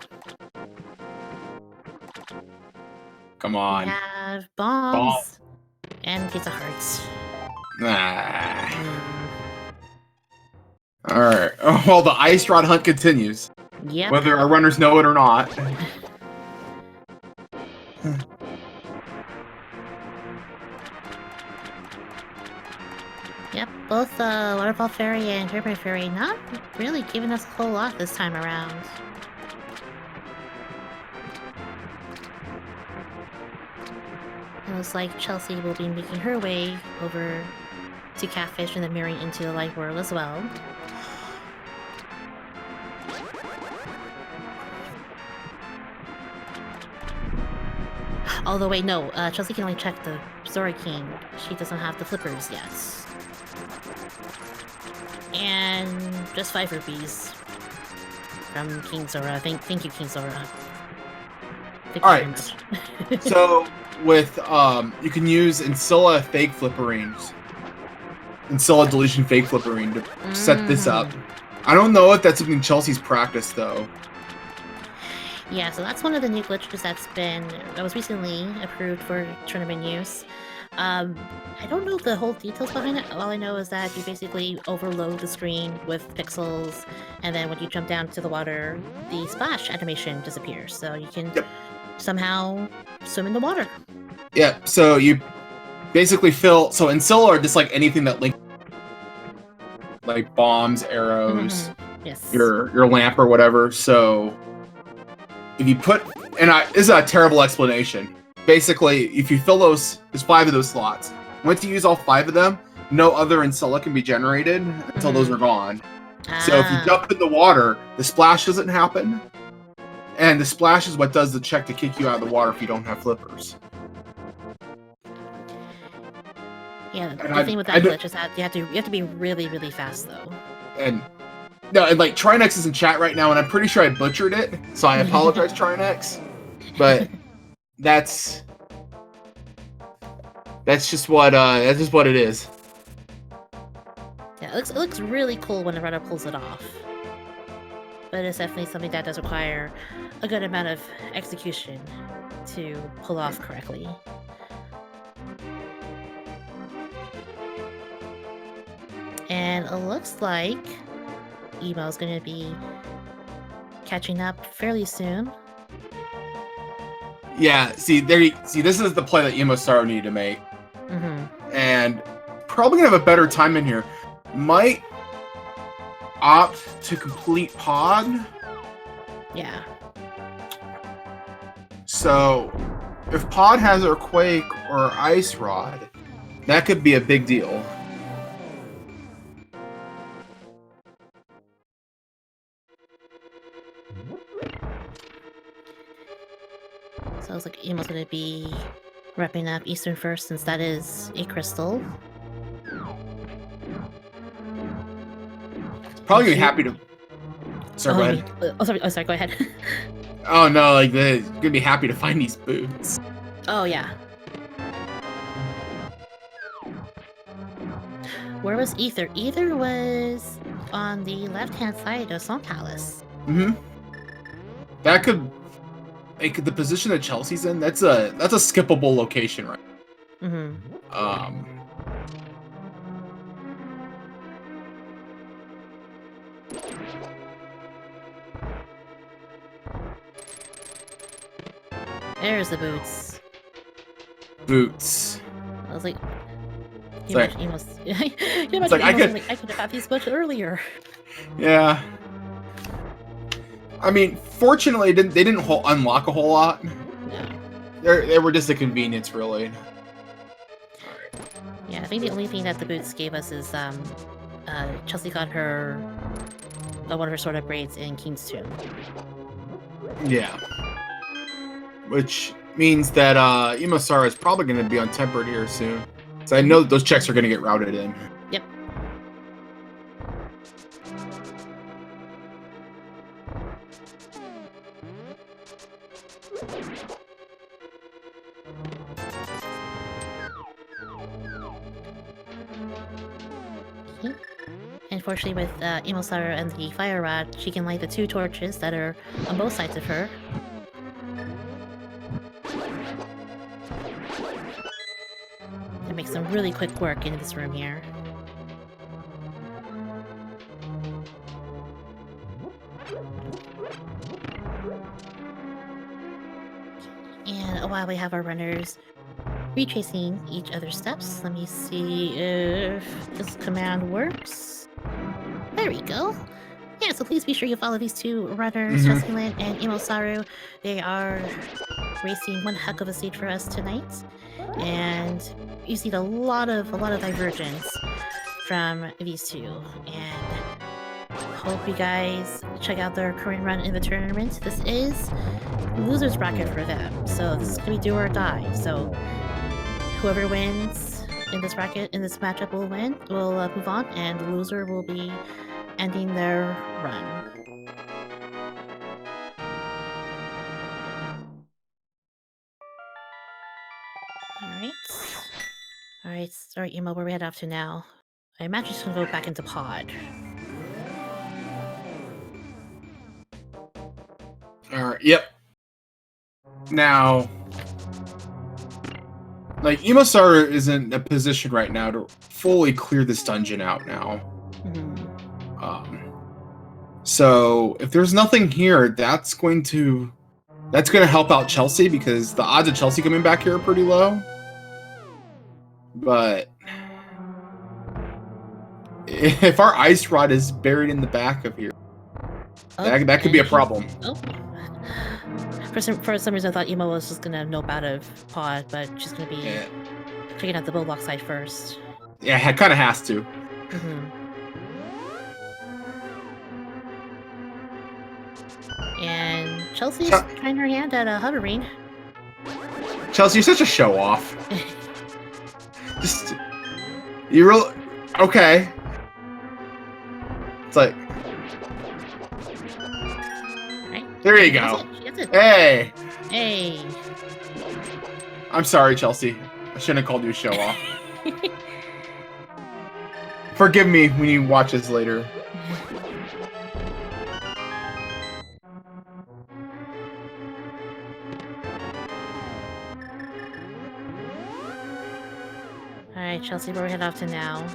Come on. We have bombs and Pizza Hearts. Alright. Oh, well, the Ice Rod hunt continues. Yep. Whether our runners know it or not. Yep, both Waterfall Fairy and Pyramid Fairy not really giving us a whole lot this time around. It looks like Chelsea will be making her way over to Catfish and then mirroring into the Light World as well. Although, wait, no, Chelsea can only check the Zora King. She doesn't have the flippers yet. And just 5 rupees from King Zora. Thank you, King Zora. Alright. So, with, you can use Ancilla fake flipperines. Ancilla deletion fake flipperine to set this up. I don't know if that's something Chelsea's practiced, though. Yeah, so that's one of the new glitches that was recently approved for tournament use. I don't know the whole details behind it. All I know is that you basically overload the screen with pixels, and then when you jump down to the water, the splash animation disappears. So you can somehow swim in the water. Yeah, so you basically fill... So in Scylla, or just like anything that links, like bombs, arrows, yes, your lamp or whatever. So if you put... And this is a terrible explanation. Basically, if you fill those... There's 5 of those slots. Once you use all 5 of them, no other Insella can be generated until those are gone. So if you jump in the water, the splash doesn't happen. And the splash is what does the check to kick you out of the water if you don't have flippers. Yeah, the thing with that glitch is that you have to be really, really fast though. And like Trinex is in chat right now, and I'm pretty sure I butchered it, so I apologize, Trinex. But that's just what it is. Yeah, it looks really cool when the runner pulls it off. But it's definitely something that does require a good amount of execution to pull off correctly. And it looks like Emo's going to be catching up fairly soon. Yeah, see, this is the play that EmoSaru needed to make. And probably gonna have a better time in here. Might opt to complete pod. Yeah. So if pod has Earthquake or Ice Rod, that could be a big deal. So it looks like Emo's gonna be wrapping up Eastern first, since that is a crystal. Probably gonna be happy to... Sorry, go ahead. Sorry, go ahead. Oh no, like they're gonna be happy to find these boots. Oh yeah. Where was Ether? Ether was on the left-hand side of Song Palace. That could... Like, the position that Chelsey's in, that's a skippable location, right? There's the boots. Boots. I was like, Sorry. I could have had these much earlier. Yeah. I mean, fortunately, they didn't unlock a whole lot. No. They were just a convenience, really. Yeah, I think the only thing that the boots gave us is Chelsey got her one of her sword upgrades in King's Tomb. Yeah. Which means that EmoSaru is probably going to be on tempered here soon. So I know that those checks are going to get routed in. Yep. Unfortunately, with EmoSaru and the fire rod, she can light the 2 torches that are on both sides of her. That makes some really quick work in this room here. And while we have our runners retracing each other's steps, let me see if this command works. There we go. Yeah, so please be sure you follow these 2 runners, ChelseyxLynn and EmoSaru. They are racing one heck of a stage for us tonight, and you see a lot of divergence from these 2. And hope you guys check out their current run in the tournament. This is loser's bracket for them, so this is gonna be do or die. So whoever wins in this bracket, in this matchup, will move on, and the loser will be ending their run. Alright, sorry Emo, where we head off to now? I imagine she's gonna go back into pod. Alright, yep. Now, like EmoSaru is in a position right now to fully clear this dungeon out now. So if there's nothing here, that's going to help out Chelsea because the odds of Chelsea coming back here are pretty low. But if our ice rod is buried in the back of here, that could be a problem. For some reason, I thought Emo was just gonna nope out of pod, but she's gonna be checking out the bullbox side first. Yeah, it kind of has to. And Chelsea's trying her hand at hovering. Chelsea, you're such a show off. You really okay? It's like, right. There you go. She gets it. Hey. Hey. I'm sorry, Chelsea. I shouldn't have called you a show off. Forgive me when you watch this later. Alright, Chelsea, where we head off to now?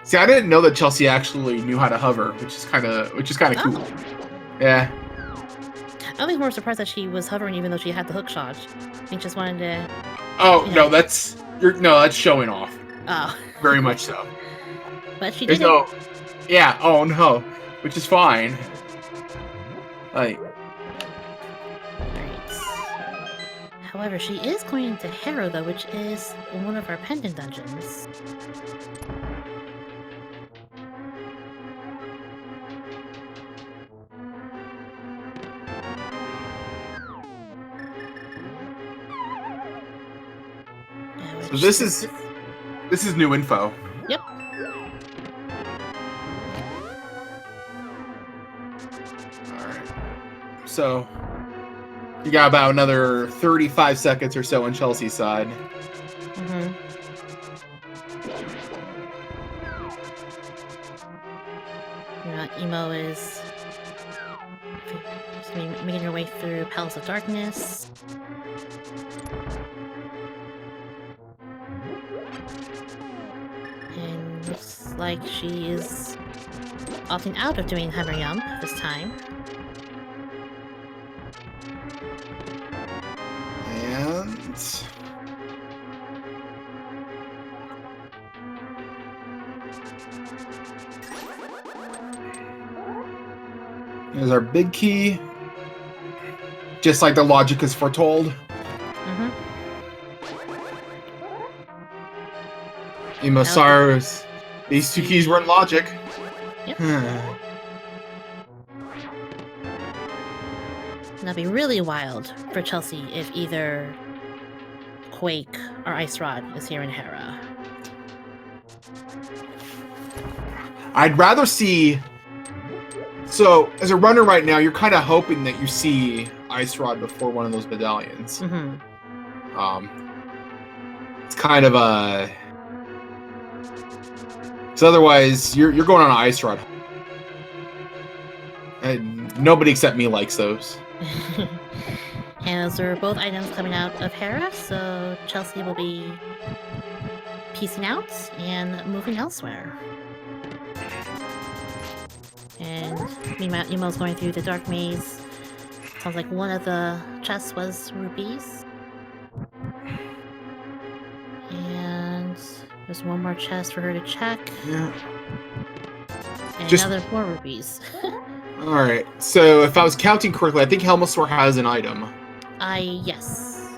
See, I didn't know that Chelsea actually knew how to hover, which is kind of cool. Yeah. I was more surprised that she was hovering even though she had the hook shot. I think just wanted to. Oh no, that's showing off. Oh. Very much so. But she did it. Yeah. Oh no, which is fine. Like. However, she is going into Harrow, though, which is one of our pendant dungeons. So this is new info. Yep. Alright. So you got about another 35 seconds or so on Chelsea's side. Emo is making her way through Palace of Darkness. And looks like she is opting out of doing Hammer Yum this time. And there's our big key. Just like the logic is foretold. EmoSaru's. These two keys were in logic. Yep. That'd be really wild for Chelsea if either Quake or Ice Rod is here in Hera. I'd rather see. So, as a runner right now, you're kind of hoping that you see Ice Rod before one of those medallions. It's kind of a. So otherwise, you're going on an Ice Rod. And nobody except me likes those. And those are both items coming out of Hera, so Chelsea will be piecing out and moving elsewhere. And meanwhile, Emo's going through the dark maze. Sounds like one of the chests was rupees. And there's one more chest for her to check. Yeah. And another 4 rupees. Alright, so if I was counting correctly, I think EmoSaru has an item. Yes.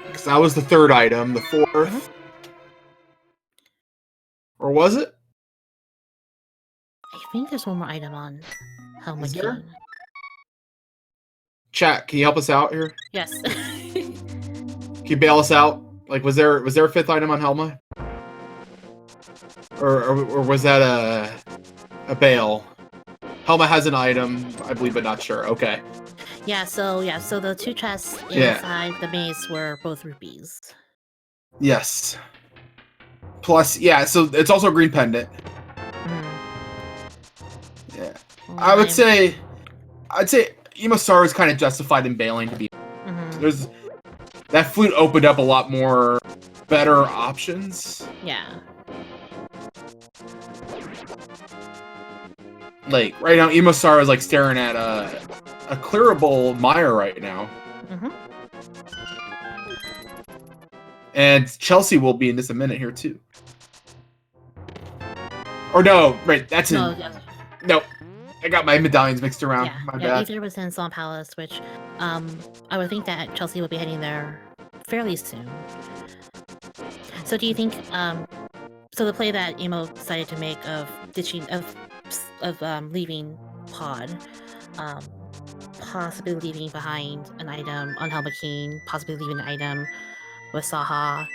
Because that was the 3rd item, the 4th. Or was it? I think there's one more item on Helma Is there? King. Chat, can you help us out here? Yes. Can you bail us out? Like, was there a 5th item on Helma? Or was that a bail? Helma has an item, I believe, but not sure. Okay. So the 2 chests inside the maze were both rupees. Yes. Plus, so it's also a green pendant. Yeah. I'd say EmoSaru is kind of justified in bailing to be. There's that flute opened up a lot more better options. Yeah. Like right now, EmoSaru is like staring at a clearable Maya right now. And Chelsea will be in just a minute here too. Or no, right? That's in. No, I got my medallions mixed around. Yeah, my bad. Ether was in Swamp Palace, which I would think that Chelsea will be heading there fairly soon. So do you think so the play that Emo decided to make of ditching leaving Pod, possibly leaving behind an item on Helmaking, possibly leaving an item with Saha.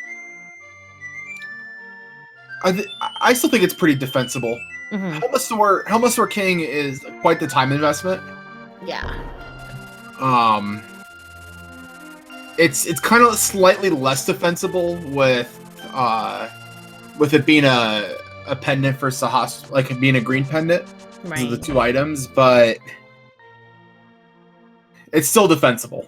I still think it's pretty defensible. Helmasaur King is quite the time investment. Yeah. It's kind of slightly less defensible with it being a pendant for Sahas, like it being a green pendant. Right. The two items, but it's still defensible.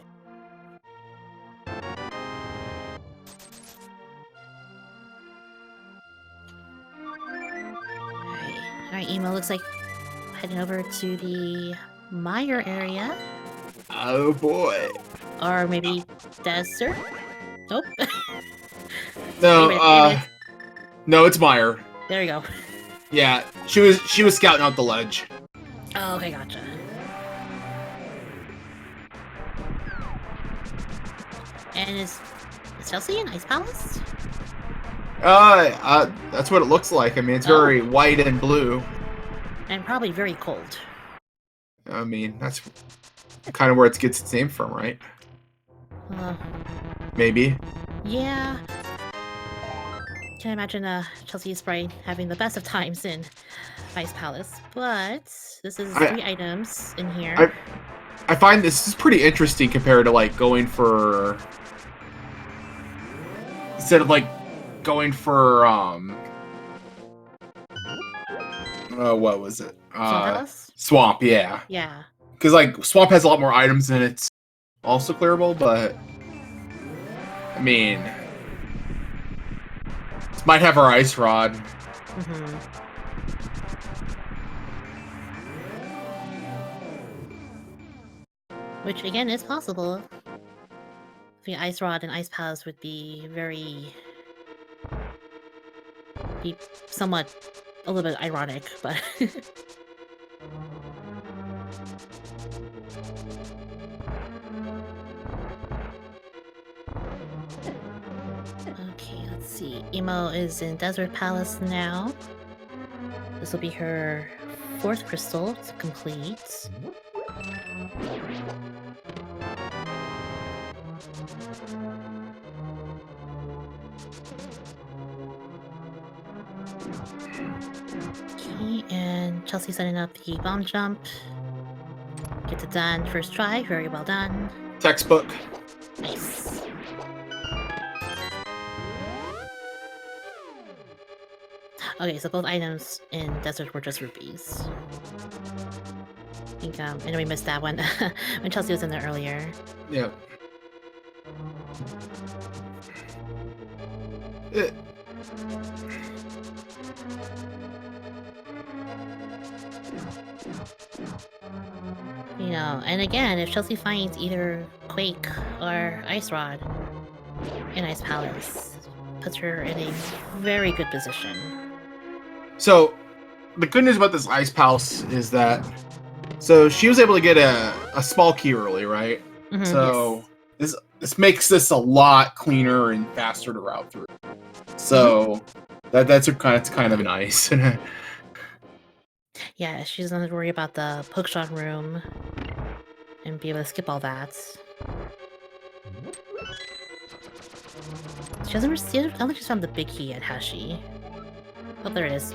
Alright, Emo looks like heading over to the Meyer area. Oh boy. Or maybe Desert? Nope. No, no, it's Meyer. There you go. Yeah, she was scouting out the ledge. Oh, okay, gotcha. And is Chelsea in Ice Palace? That's what it looks like. I mean, it's very white and blue. And probably very cold. I mean, that's kind of where it gets its name from, right? Maybe. Yeah. Can't imagine Chelsea Sprite having the best of times in Ice Palace, but this is 3 items in here. I find this is pretty interesting compared to like going for instead of like going for what was it? Swamp, yeah. Yeah. Because like Swamp has a lot more items and it's also clearable, but I mean, this might have our Ice Rod. Which again is possible. The Ice Rod and Ice Palace would be somewhat a little bit ironic, but okay, let's see. Emo is in Desert Palace now. This will be her 4th crystal to complete. Okay, and Chelsea setting up the bomb jump. Gets it done first try, very well done. Textbook. Nice. Okay, so both items in Desert were just rupees. I think, I know we missed that one when Chelsea was in there earlier. Yeah. You know, and again, if Chelsea finds either Quake or Ice Rod in Ice Palace, puts her in a very good position. So, the good news about this Ice Palace is that so she was able to get a small key early, right? So yes. This makes this a lot cleaner and faster to route through. So that's kind of nice. Yeah, she doesn't have to worry about the Pokeshot room and be able to skip all that. She hasn't received. I don't think she's found the big key yet, has she? Oh, there it is.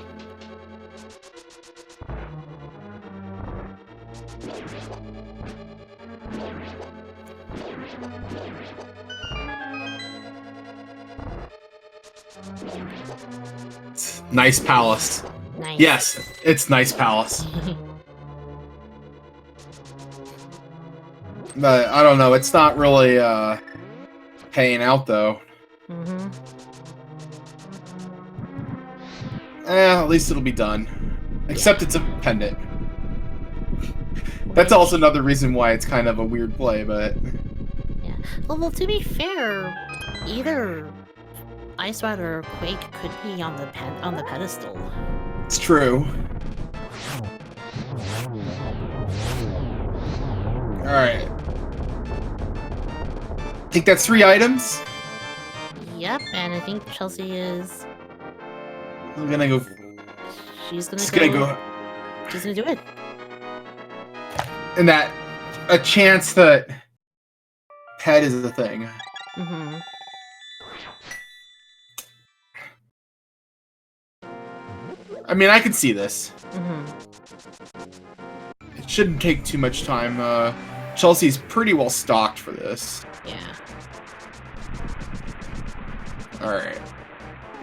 Nice palace. Nice. Yes, it's nice palace. But I don't know. It's not really paying out though. Mm-hmm. At least it'll be done. Except it's a pendant. That's also another reason why it's kind of a weird play, but... Yeah. Well, to be fair, either Ice Rider or Quake could be on the pedestal. It's true. Alright. I think that's 3 items? Yep, and I think Chelsea is... I'm gonna go... She's gonna go... She's gonna do it. And that... A chance that... Pet is the thing. Mm-hmm. I mean, I can see this. Mm-hmm. It shouldn't take too much time. Chelsea's pretty well stocked for this. Yeah. Alright.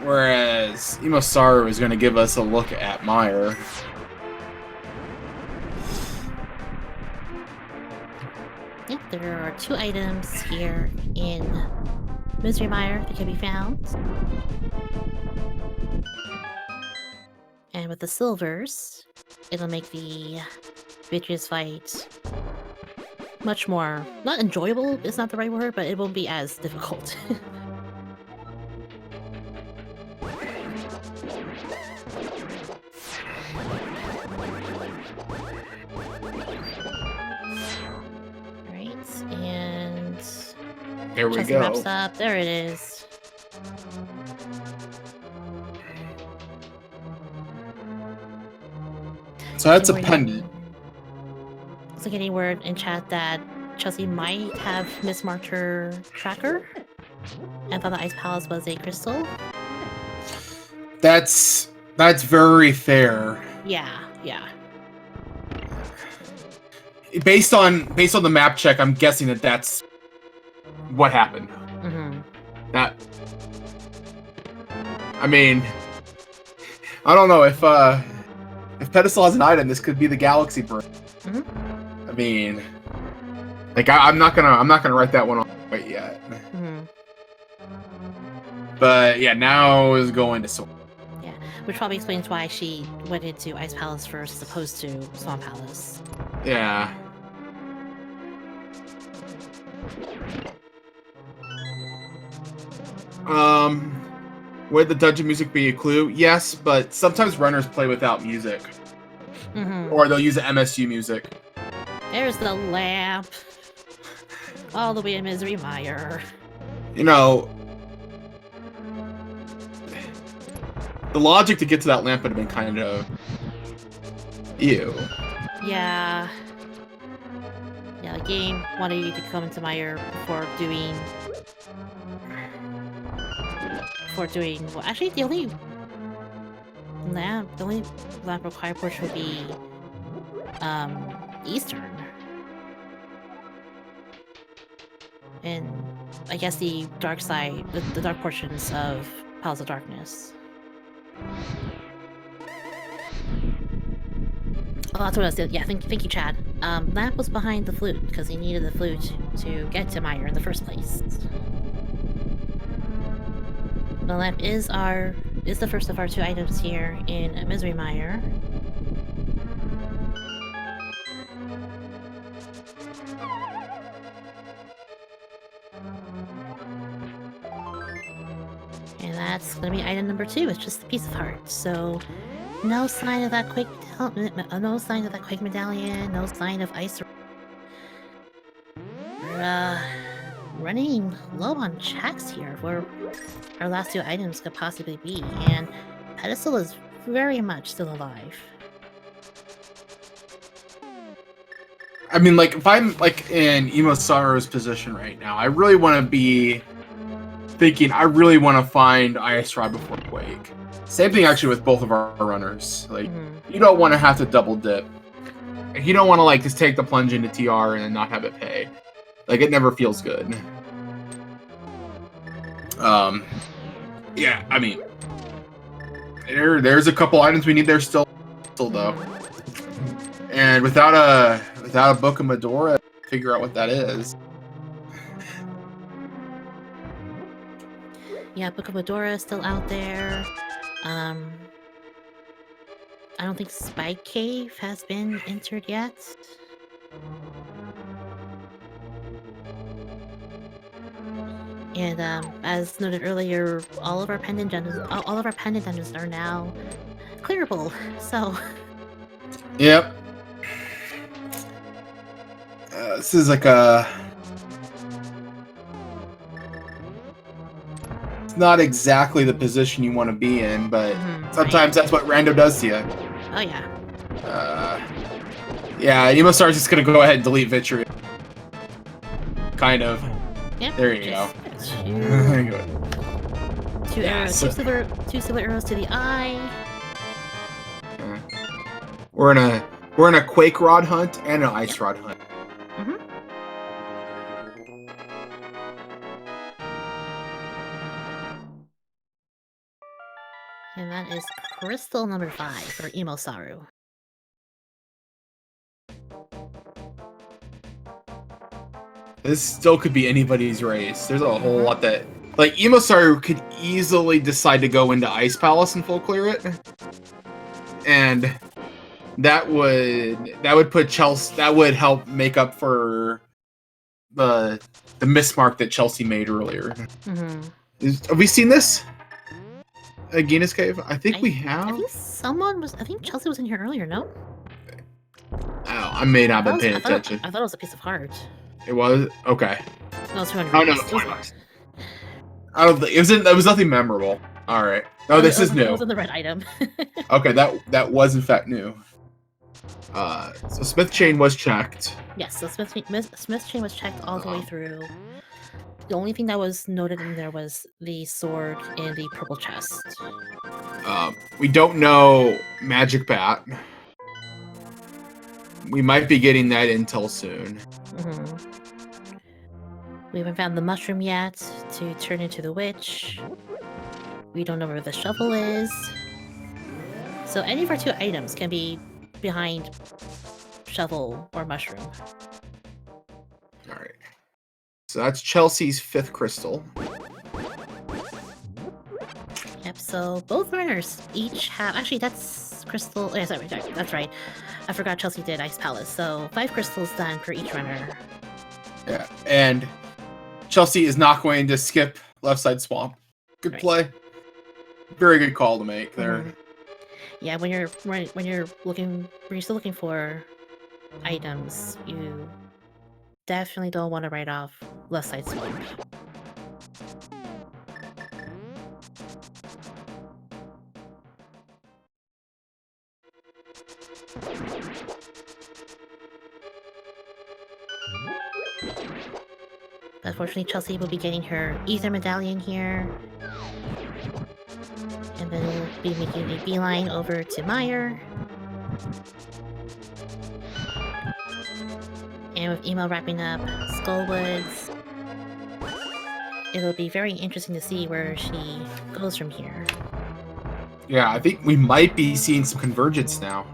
Whereas EmoSaru is going to give us a look at Meyer. Yep, there are 2 items here in Misery Mire that can be found. And with the silvers, it'll make the bitches fight much more, not enjoyable is not the right word, but it won't be as difficult. Alright, and Here we Chelsea go. wraps up. There it is. So that's a pendant. Looks like any word in chat that Chelsea might have mismarked her tracker and thought the Ice Palace was a crystal. That's very fair. Yeah, yeah. Based on the map check, I'm guessing that that's what happened. Mm-hmm. That. I mean, I don't know if pedestal has an item, this could be the galaxy brain. Mm-hmm. I mean, like I'm not gonna write that one off quite yet. Mm-hmm. But yeah, now is going to Swamp. Yeah, which probably explains why she went into Ice Palace first as opposed to Swamp Palace. Yeah. Would the dungeon music be a clue? Yes, but sometimes runners play without music. Mm-hmm. Or they'll use the MSU music. There's the lamp. All the way in Misery Mire. You know, the logic to get to that lamp would have been kind of... Ew. Yeah. Yeah, the game wanted you to come into Mire before doing... Well, actually, the only lamp required portion would be Eastern, and I guess the dark side, the dark portions of Palace of Darkness. Oh, that's what I said. Yeah, thank you, Chad. Lamp was behind the flute because he needed the flute to get to Mire in the first place. The lamp is the first of our 2 items here in Misery Mire. And that's gonna be item number 2. It's just the piece of heart. So no sign of that Quake medallion, no sign of ice. We're running low on checks here where our last 2 items could possibly be, and Pedestal is very much still alive. I mean, like, if I'm, like, in EmoSaru's position right now, I really want to be thinking, I really want to find Ice Rod before Quake. Same thing, actually, with both of our runners. Like, you don't want to have to double dip. You don't want to, like, just take the plunge into TR and then not have it pay. Like, it never feels good. Yeah, I mean, there's a couple items we need there still though. And without a Book of Medora, figure out what that is. Yeah, Book of Medora is still out there. I don't think Spike Cave has been entered yet. And as noted earlier, all of our pendant dungeons are now clearable. So Yep. This is like it's not exactly the position you want to be in, but sometimes that's what Rando does to you. Oh yeah. Yeah, EmoSaru's just gonna go ahead and delete Vitri. Kind of. Yep. There you go. There you go. Two Yeah, arrows, so- two silver arrows to the eye. We're in a Quake Rod hunt and an Ice Rod hunt. And that is crystal number 5 for EmoSaru. This still could be anybody's race. There's a whole lot that... Like, EmoSaru could easily decide to go into Ice Palace and full clear it. And that would put Chelsea... That would help make up for the mismark that Chelsea made earlier. Have we seen this? Guinness Cave? I think we have. I think Chelsea was in here earlier, no? Oh, I may not have been paying attention. I thought it was a piece of heart. It was? Okay. No, it's 200. Oh, no, it's $20. I don't think it was nothing memorable. All right. Oh, this is new. It was in the red item. Okay, that was in fact new. So Smith chain was checked. Yes, so Smith chain was checked all the way through. The only thing that was noted in there was the sword in the purple chest. We don't know Magic Bat. We might be getting that intel soon. We haven't found the mushroom yet to turn into the witch. We don't know where the shovel is. So any of our 2 items can be behind shovel or mushroom. Alright. So that's Chelsea's 5th crystal. Yep, so both runners each have... Actually, that's crystal... Yeah, sorry, that's right. I forgot Chelsea did Ice Palace. So 5 crystals done for each runner. Yeah, and Chelsea is not going to skip left side swamp. Good play. Very good call to make there. Yeah, when you're still looking for items, you definitely don't want to write off left side swamp. Unfortunately, Chelsea will be getting her Ether Medallion here. And then we'll be making a beeline over to Meyer. And with Emo wrapping up Skullwoods, it'll be very interesting to see where she goes from here. Yeah, I think we might be seeing some convergence now.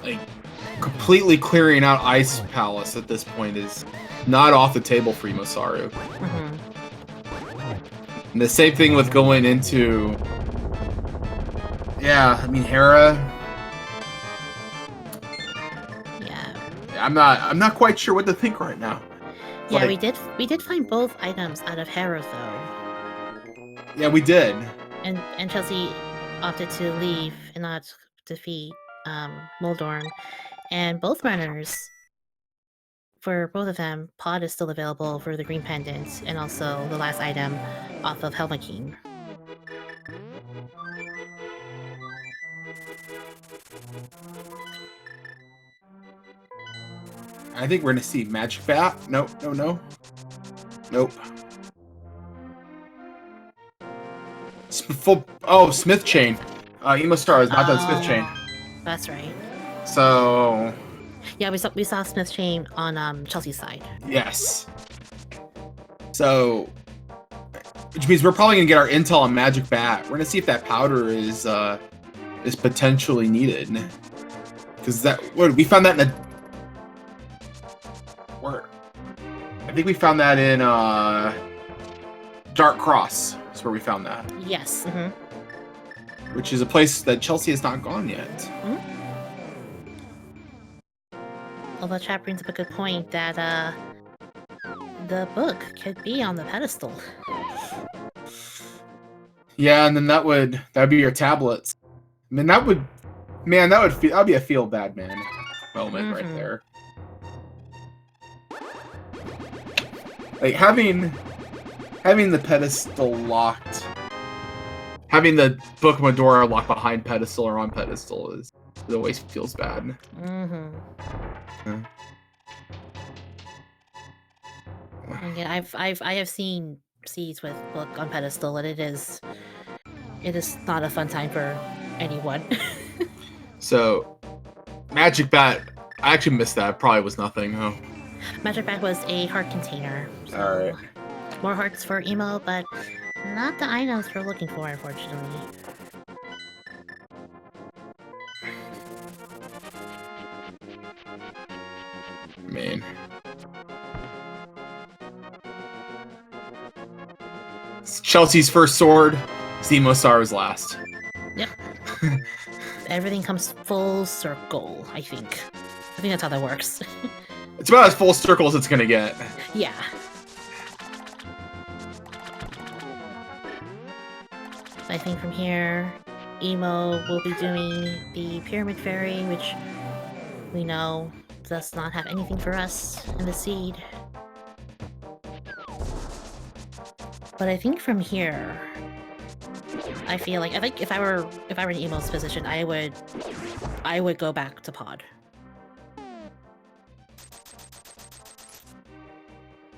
Like completely clearing out Ice Palace at this point is not off the table for EmoSaru. And the same thing with going into... Yeah, I mean, Hera... Yeah. I'm not quite sure what to think right now. Yeah, like, we did find both items out of Hera, though. Yeah, we did. And Chelsea opted to leave and not defeat Moldorm. And both runners, for both of them, Pod is still available for the green pendant, and also the last item off of Helma King. I think we're gonna see Magic Bat. Nope. Smith chain. EmoSaru is not that Smith chain. That's right. So... Yeah, we saw Smith chain on Chelsea's side. Yes. So... Which means we're probably gonna get our intel on Magic Bat. We're gonna see if that powder is potentially needed. Because we found that in a... Where? I think we found that in Dark Cross. That's where we found that. Yes. Which is a place that Chelsea has not gone yet. Although chat brings up a good point that the book could be on the pedestal. Yeah, and then that'd be your tablets. I mean, that'd be a feel bad man moment right there. Like having the pedestal locked, having the Book of Medora locked behind pedestal or on pedestal it always feels bad. And yeah, I have seen seeds with book on pedestal, and it is not a fun time for anyone. So, Magic Bat, I actually missed that. Probably was nothing. Oh. Magic Bat was a heart container. So all right. More hearts for Emo, but not the items we're looking for, unfortunately. Man. It's Chelsea's first sword. EmoSaru's last. Yep. Everything comes full circle, I think. I think that's how that works. It's about as full circle as it's gonna get. Yeah. I think from here, Emo will be doing the Pyramid Fairy, which we know does not have anything for us in the seed. But I think from here, I think if I were in Emo's position, I would go back to Pod.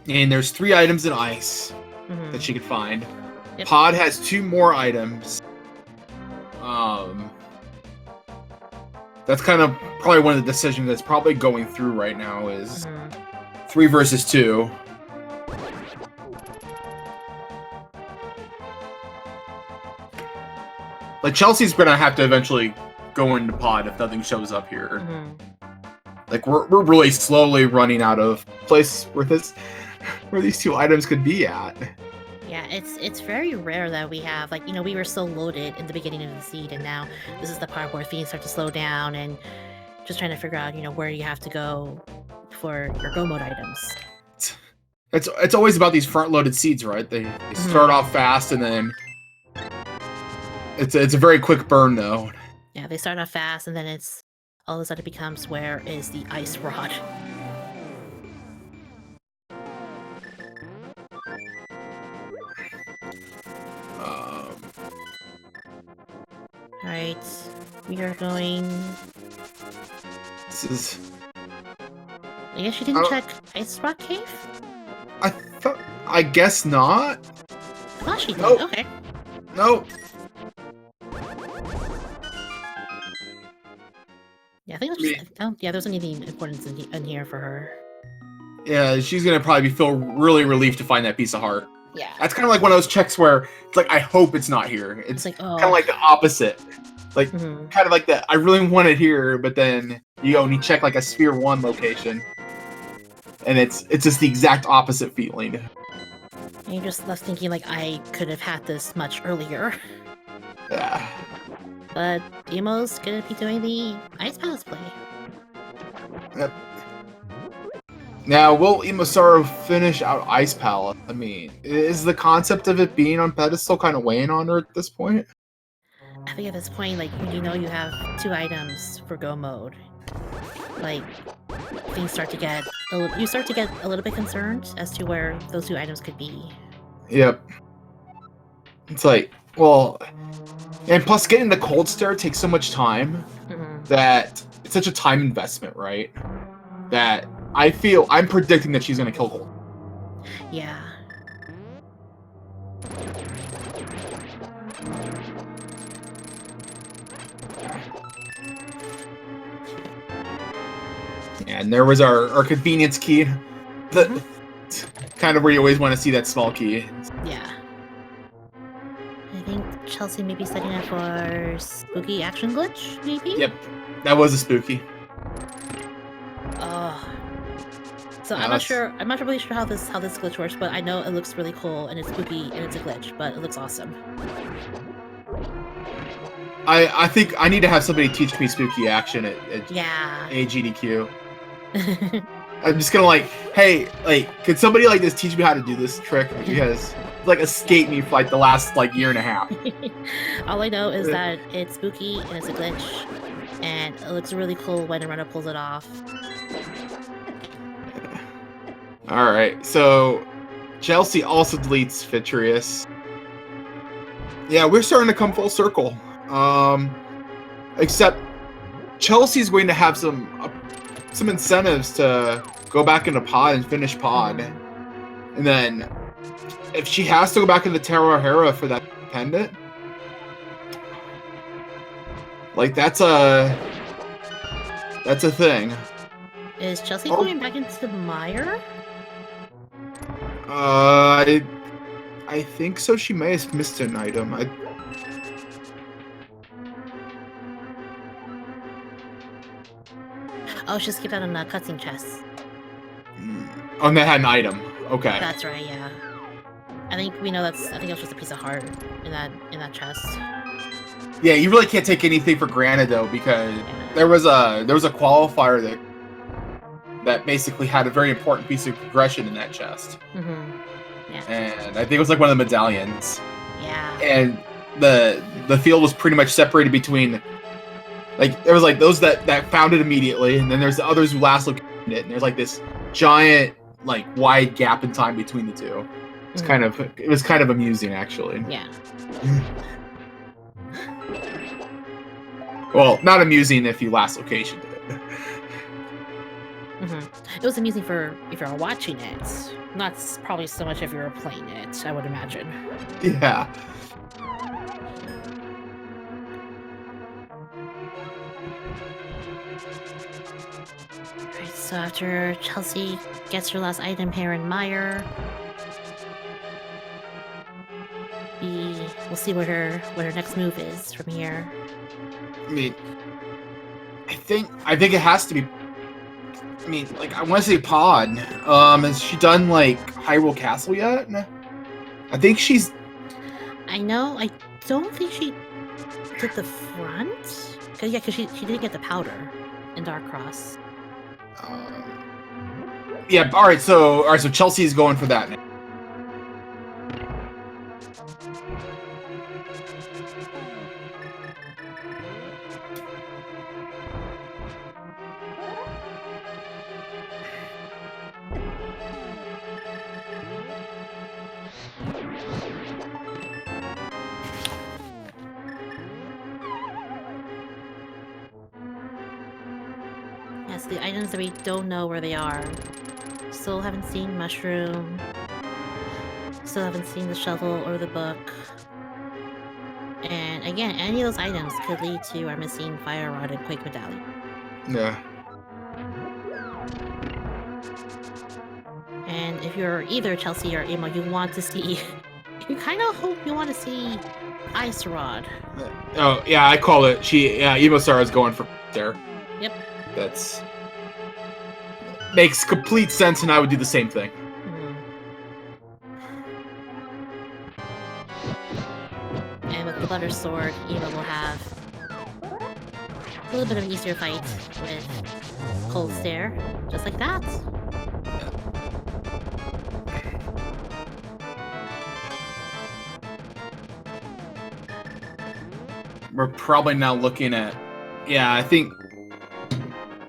And there's 3 items in ice that she could find. Yep. Pod has 2 more items. That's kind of probably one of the decisions that's probably going through right now is 3 versus 2. Like Chelsea's gonna have to eventually go into Pod if nothing shows up here. Like we're really slowly running out of place where these 2 items could be at. Yeah, it's very rare that we have, like, you know, we were so loaded in the beginning of the seed, and now this is the part where things start to slow down and just trying to figure out, you know, where you have to go for your go mode items. It's always about these front-loaded seeds, right? They start off fast and then it's a very quick burn though. Yeah, they start off fast and then it's all of a sudden it becomes where is the ice rod. Alright, we are going... This is... I guess you didn't check Ice Rock Cave? I guess not. I thought she did, Nope. Okay. Nope. Yeah, I think there's anything important in here for her. Yeah, she's gonna probably feel really relieved to find that piece of heart. Yeah. That's kind of like one of those checks where it's like, I hope it's not here. It's like, oh. kind of like the opposite. Like, kind of like that. I really want it here, but then you go and you check like a Sphere 1 location, and it's just the exact opposite feeling. And you're just left thinking like, I could have had this much earlier. Yeah. But Emo's gonna be doing the Ice Palace play. Yep. Now, will EmoSaru finish out Ice Palace? I mean, is the concept of it being on pedestal kind of weighing on her at this point? I think at this point, like, you know you have 2 items for go mode. Like, things start to get a little bit concerned as to where those 2 items could be. Yep. It's like, well, and plus getting the cold stare takes so much time that it's such a time investment, right? That I'm predicting that she's gonna kill Cold. Yeah. And there was our convenience key. Kind of where you always want to see that small key. Yeah. Chelsea may be setting up for spooky action glitch, maybe? Yep, that was a spooky. Oh. So Yeah, I'm not really sure how this glitch works, but I know it looks really cool and it's spooky and it's a glitch, but it looks awesome. I think I need to have somebody teach me spooky action at AGDQ. I'm just gonna hey, could somebody just teach me how to do this trick? Because it's escaped me for the last year and a half. All I know is that it's spooky and it's a glitch, and it looks really cool when a runner pulls it off. All right, so Chelsea also deletes Fitrius. Yeah, we're starting to come full circle. Except Chelsea's going to have some incentives to go back into pod and finish pod, and then if she has to go back into Terra Hera for that pendant, that's a thing. Is Chelsea going back into the mire? I think so. She may have missed an item. Oh, she skipped out on the cutscene chest. Oh, and that had an item. Okay. That's right, yeah. I think we know I think it was just a piece of heart in that chest. Yeah, you really can't take anything for granted though, because there was a qualifier that basically had a very important piece of progression in that chest. Yeah. And I think it was one of the medallions. Yeah. And the field was pretty much separated between there was those that found it immediately, and then there's the others who last looked at it, and there's this giant wide gap in time between the two. It's it was kind of amusing actually. Yeah. Well, not amusing if you last location did it. It was amusing if you're watching it, not probably so much if you were playing it, I would imagine. Yeah. Alright, so after Chelsea gets her last item here in Mire, we'll see what her next move is from here. I mean, I think it has to be. I mean, I want to say pod. Has she done Hyrule Castle yet? I think she's. I know. I don't think she did the front. Because she didn't get the powder in Dark Cross. Yeah. All right. So Chelsea's going for that now. Yes, the items that we don't know where they are. Still haven't seen Mushroom. Still haven't seen the shovel or the book. And again, any of those items could lead to our missing Fire Rod and Quake Medallion. Yeah. And if you're either Chelsea or Emo, you want to see... you kind of hope you want to see Ice Rod. Oh, yeah, I call it. EmoSaru is going for there. Yep. That's... makes complete sense, and I would do the same thing. And with the Butter Sword, Eva will have a little bit of an easier fight with Cold Stare, just like that. We're probably now looking at... yeah, I think...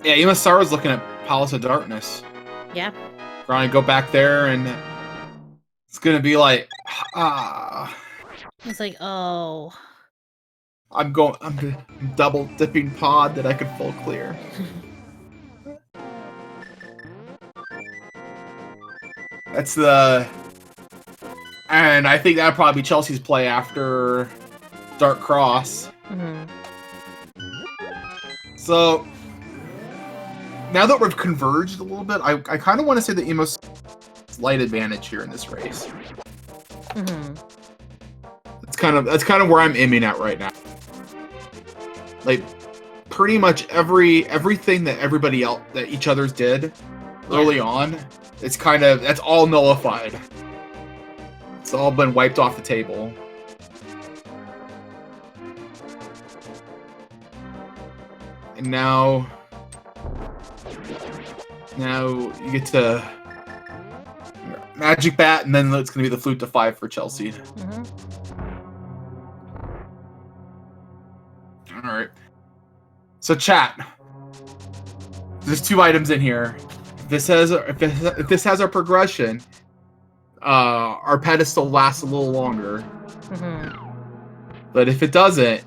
yeah, EmoSaru's looking at Palace of Darkness. Yeah. We're gonna go back there, and it's gonna be It's like, oh... I'm double dipping pod that I could full clear. That's the... and I think that'd probably be Chelsea's play after Dark Cross. So, now that we've converged a little bit, I kind of want to say that Emo's slight advantage here in this race. It's kind of where I'm aiming at right now. Like, pretty much everything that everybody else, that each other's did early on, that's all nullified. It's all been wiped off the table. And now you get to Magic Bat, and then it's going to be the Flute to 5 for Chelsea. Mm-hmm. All right. So chat. There's 2 items in here. If this has our progression, our pedestal lasts a little longer. Mm-hmm. But if it doesn't,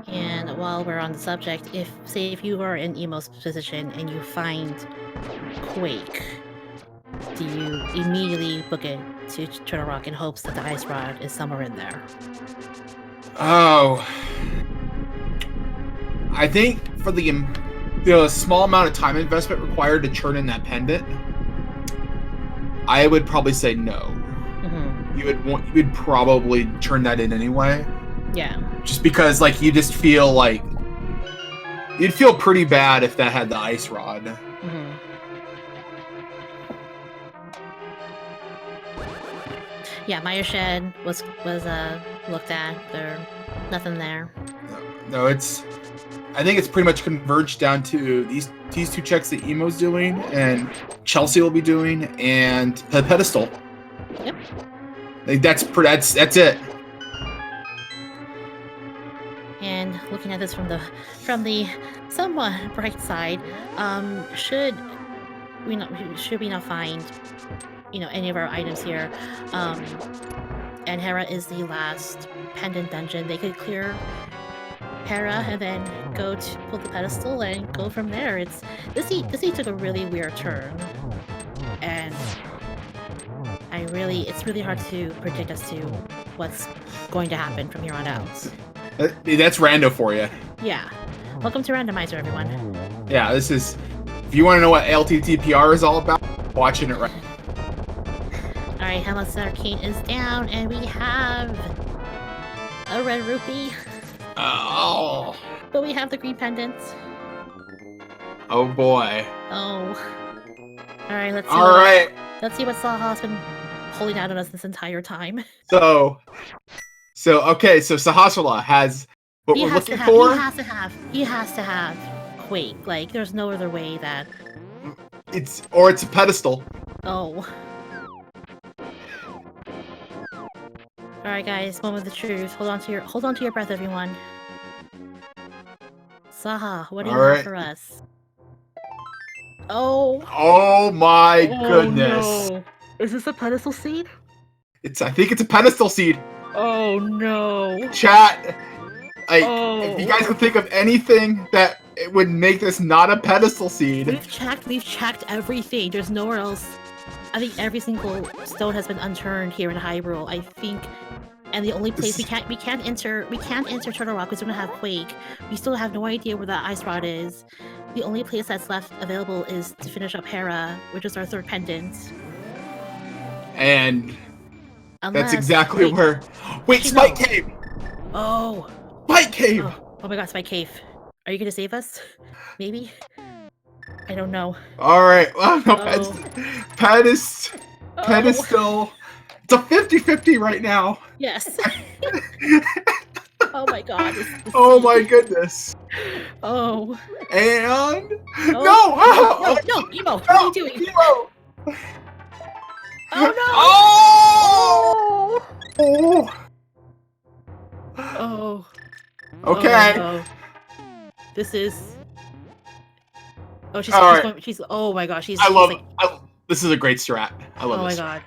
And while we're on the subject, if you are in Emo's position and you find Quake, do you immediately book it to Turtle Rock in hopes that the ice rod is somewhere in there? oh, I think for the small amount of time investment required to churn in that pendant, I would probably say no. Mm-hmm. You would probably churn that in anyway. Yeah. Just because, like, you just feel like you'd feel pretty bad if that had the ice rod. Mm-hmm. Yeah, Meyer Shed was looked at. There's nothing there. No, I think it's pretty much converged down to these 2 checks that Emo's doing and Chelsea will be doing, and the pedestal. Yep. Like, that's it. And looking at this from the somewhat bright side, should we not find any of our items here, and Hera is the last pendant dungeon, they could clear Hera and then go to pull the pedestal and go from there. This took a really weird turn, and it's really hard to predict as to what's going to happen from here on out. That's rando for you. Yeah. Welcome to Randomizer, everyone. Yeah, this is... If you want to know what ALTTPR is all about, watching it right now. Alright, Hamlet's Arcane is down, and we have a red rupee. Oh. But we have the green pendants. Oh boy. Oh. Alright, let's see what Saha's been pulling out on us this entire time. So Sahasrahla has what we're looking for. He has to have Quake. Like, there's no other way that... It's a pedestal. Oh. Alright guys, moment of the truth. Hold on to your breath, everyone. Saha, what do you have for us? Oh. Oh my goodness. No. Is this a pedestal seed? I think it's a pedestal seed. Oh no. Chat. If you guys can think of anything that it would make this not a pedestal seed. We've checked everything. There's nowhere else. I think every single stone has been unturned here in Hyrule. I think, and the only place we can't enter Turtle Rock because we don't have Quake. We still have no idea where the ice rod is. The only place that's left available is to finish up Hera, which is our 3rd pendant. And that's exactly where. Wait, Spike Cave. Oh. Spike Cave. Oh my God, Spike Cave. Are you gonna save us? Maybe. I don't know. All right. Well, no, pedestal. It's a 50-50 right now. Yes. Oh my God. Oh my goodness. Oh. And no. No, Emo. What are you doing? Emo. Oh no. Oh. Oh. Okay. Oh, no. This is. Oh, she's oh my gosh, she's. This is a great strat. I love this. Oh my God.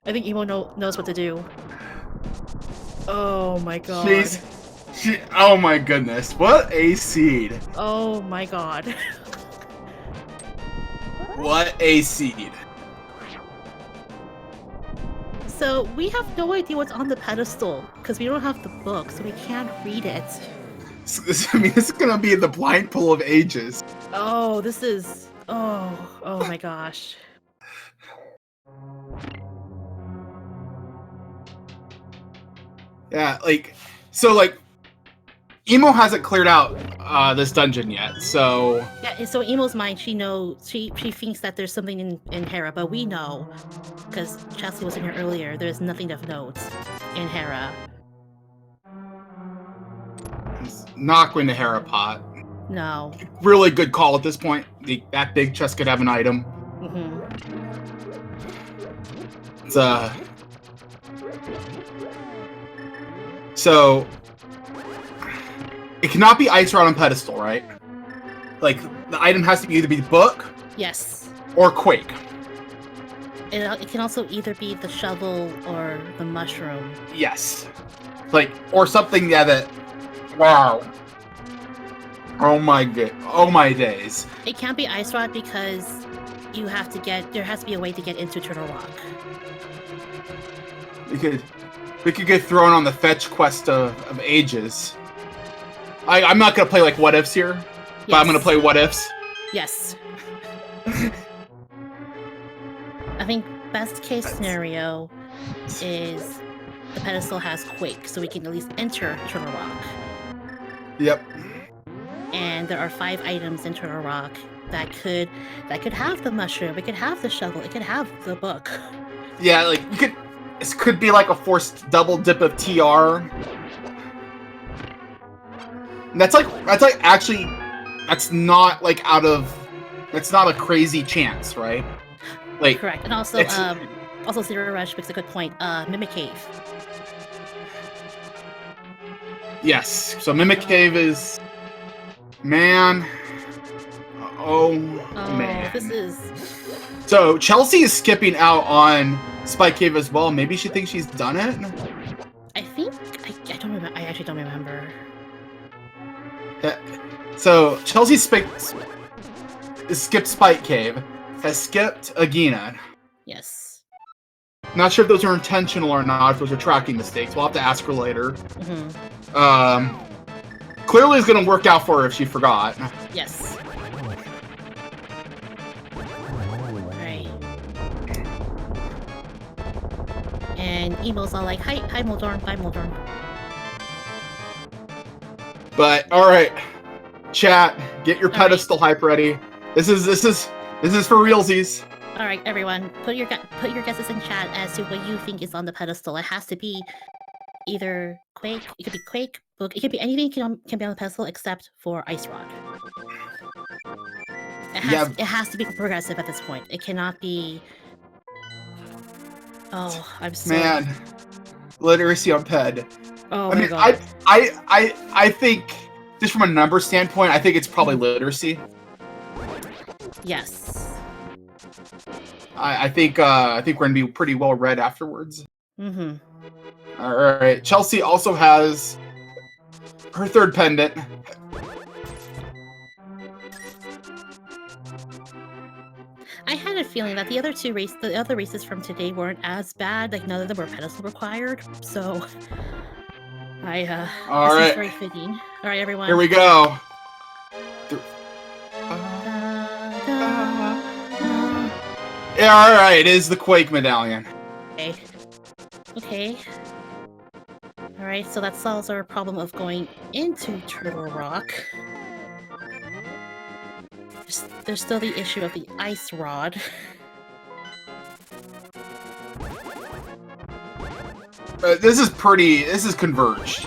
I think Emo knows what to do. Oh my God. Oh my goodness! What a seed! Oh my God. What a seed! So we have no idea what's on the pedestal because we don't have the book, so we can't read it. This is gonna be the blind pull of ages. Oh, this is. Oh my gosh. Yeah, so Emo hasn't cleared out this dungeon yet, so Yeah, so Emo's mind, she knows, she thinks that there's something in Hera, but we know, because Chelsey was in here earlier, there's nothing of note in Hera. he's not going to Hera pot. No. Really good call at this point. That big chest could have an item. Mm-hmm. It's so it cannot be Ice Rod on pedestal, right? Like the item has to either be book, Yes. or Quake. It can also either be the shovel or the mushroom. Yes, or something. Yeah, that. Wow. Oh my days. It can't be Ice Rod because there has to be a way to get into Turtle Rock. We could get thrown on the fetch quest of ages. I'm not gonna play what ifs here, but I'm gonna play what ifs. Yes. I think best case scenario is the pedestal has Quake, so we can at least enter Turtle Rock. Yep. And there are 5 items in Turtle Rock that could have the mushroom, it could have the shovel, it could have the book. Yeah, this could be a forced double dip of TR. And that's not that's not a crazy chance, right? Correct. And also Zero Rush makes a good point. Mimic Cave. Yes. So Mimic Cave is man. Oh man. This is. So Chelsey is skipping out on Spike Cave as well. Maybe she thinks she's done it. I think I don't remember. I actually don't remember. Yeah. So Chelsea skipped Spike Cave, has skipped Agena. Yes. Not sure if those are intentional or not. If those are tracking mistakes, we'll have to ask her later. Mm-hmm. Clearly, it's gonna work out for her if she forgot. Yes. And Emo's all like, hi Moldorm, bye Moldorm. But alright. Chat, get your pedestal hype ready. This is for realsies. Alright, everyone, put your guesses in chat as to what you think is on the pedestal. It has to be either Quake, it could be Quake, book, it could be anything can be on the pedestal except for Ice Rod. It has to be progressive at this point. It cannot be. Oh, I'm so. Man, literacy on ped. Oh my god. I think just from a number standpoint, I think it's probably literacy. Yes. I think we're gonna be pretty well read afterwards. Mm-hmm. All right. Chelsey also has her third pendant. I had a feeling that the other races from today weren't as bad. None of them were pedestal required. So, All this right. is very fitting. All right, everyone. Here we go. Yeah, all right. It is the Quake medallion. Okay. All right. So that solves our problem of going into Turtle Rock. There's still the issue of the Ice Rod. This is converged.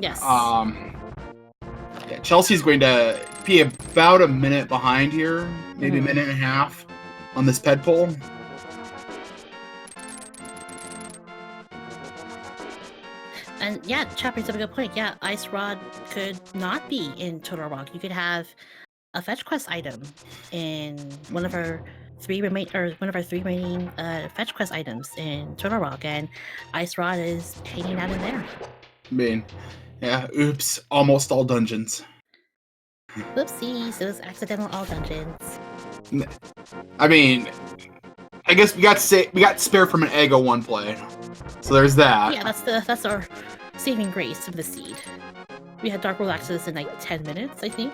Yes. Yeah, Chelsey's going to be about a minute behind here, maybe a minute and a half on this ped pull. And yeah, Chopper, you have a good point. Yeah, Ice Rod could not be in Turtle Rock. You could have a fetch quest item in one of our three remaining fetch quest items in Turtle Rock, and Ice Rod is hanging out in there. I mean, yeah, oops, almost all dungeons. Whoopsies, it was accidental all dungeons. I mean, I guess we got spared from an Ego 1 play, so there's that. Yeah, that's our saving grace of the seed. We had Dark World access in like 10 minutes, I think.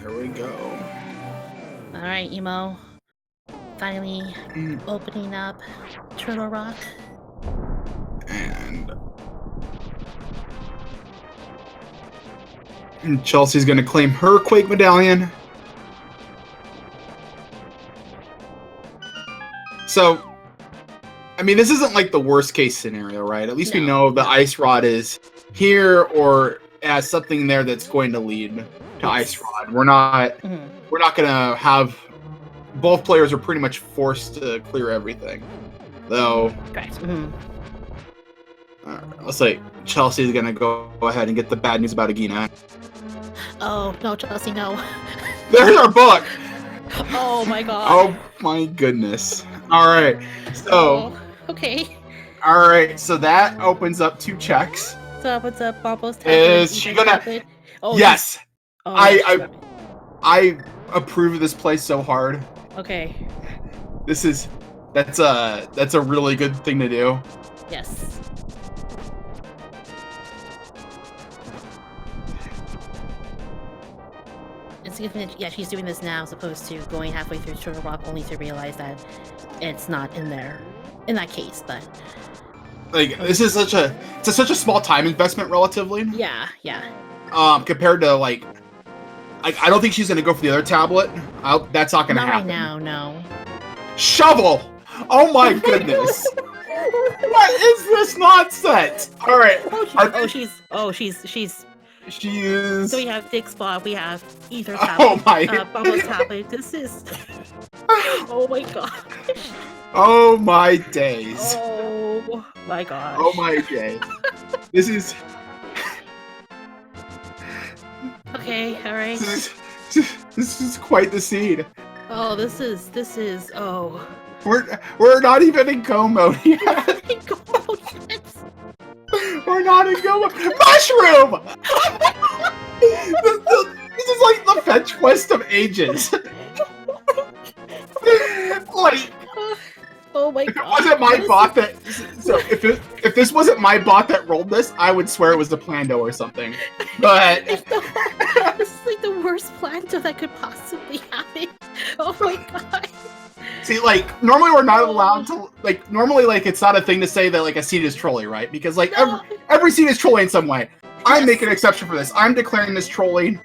There we go. All right, Emo. Finally opening up Turtle Rock. And Chelsey's gonna claim her Quake medallion. So, I mean, this isn't like the worst case scenario, right? At least we know the Ice Rod is here or as something there that's going to lead to Ice Rod. We're not gonna have both players are pretty much forced to clear everything, though. Correct. Let's say Chelsey's gonna go ahead and get the bad news about Agina. Oh no, Chelsey, no! There's our book. Oh my god! Oh my goodness! All right, so okay. All right, so that opens up 2 checks. So what's up, Bobbo's tablet? Is she gonna? Oh yes. Oh, I approve of this play so hard. Okay. That's a really good thing to do. Yes. Yeah, she's doing this now as opposed to going halfway through Turtle Rock only to realize that it's not in there. In that case, but like this is such a small time investment relatively. Yeah. Compared to like I don't think she's gonna go for the other tablet. That's not gonna happen. Right now, no. Shovel! Oh my goodness! What is this nonsense? All right. She is. So we have Dick Spot, we have Ether Oh tablet, my. Bubbles tablet. This is. Oh my god. Oh my days. Oh my god. Oh my days. This is. Okay. All right. This is quite the scene. Oh, this is. Oh. We're not even in go mode yet. We're not in go mode. Mushroom. This is like the fetch quest of ages. Like, oh my god! If it wasn't my bot that, so if this wasn't my bot that rolled this, I would swear it was the Plando or something. But this is like the worst Plando that could possibly happen. Oh my god! See, like normally we're not allowed to normally it's not a thing to say that like a seed is trolling, right? Because like every seed is trolling in some way. I make an exception for this. I'm declaring this trolling.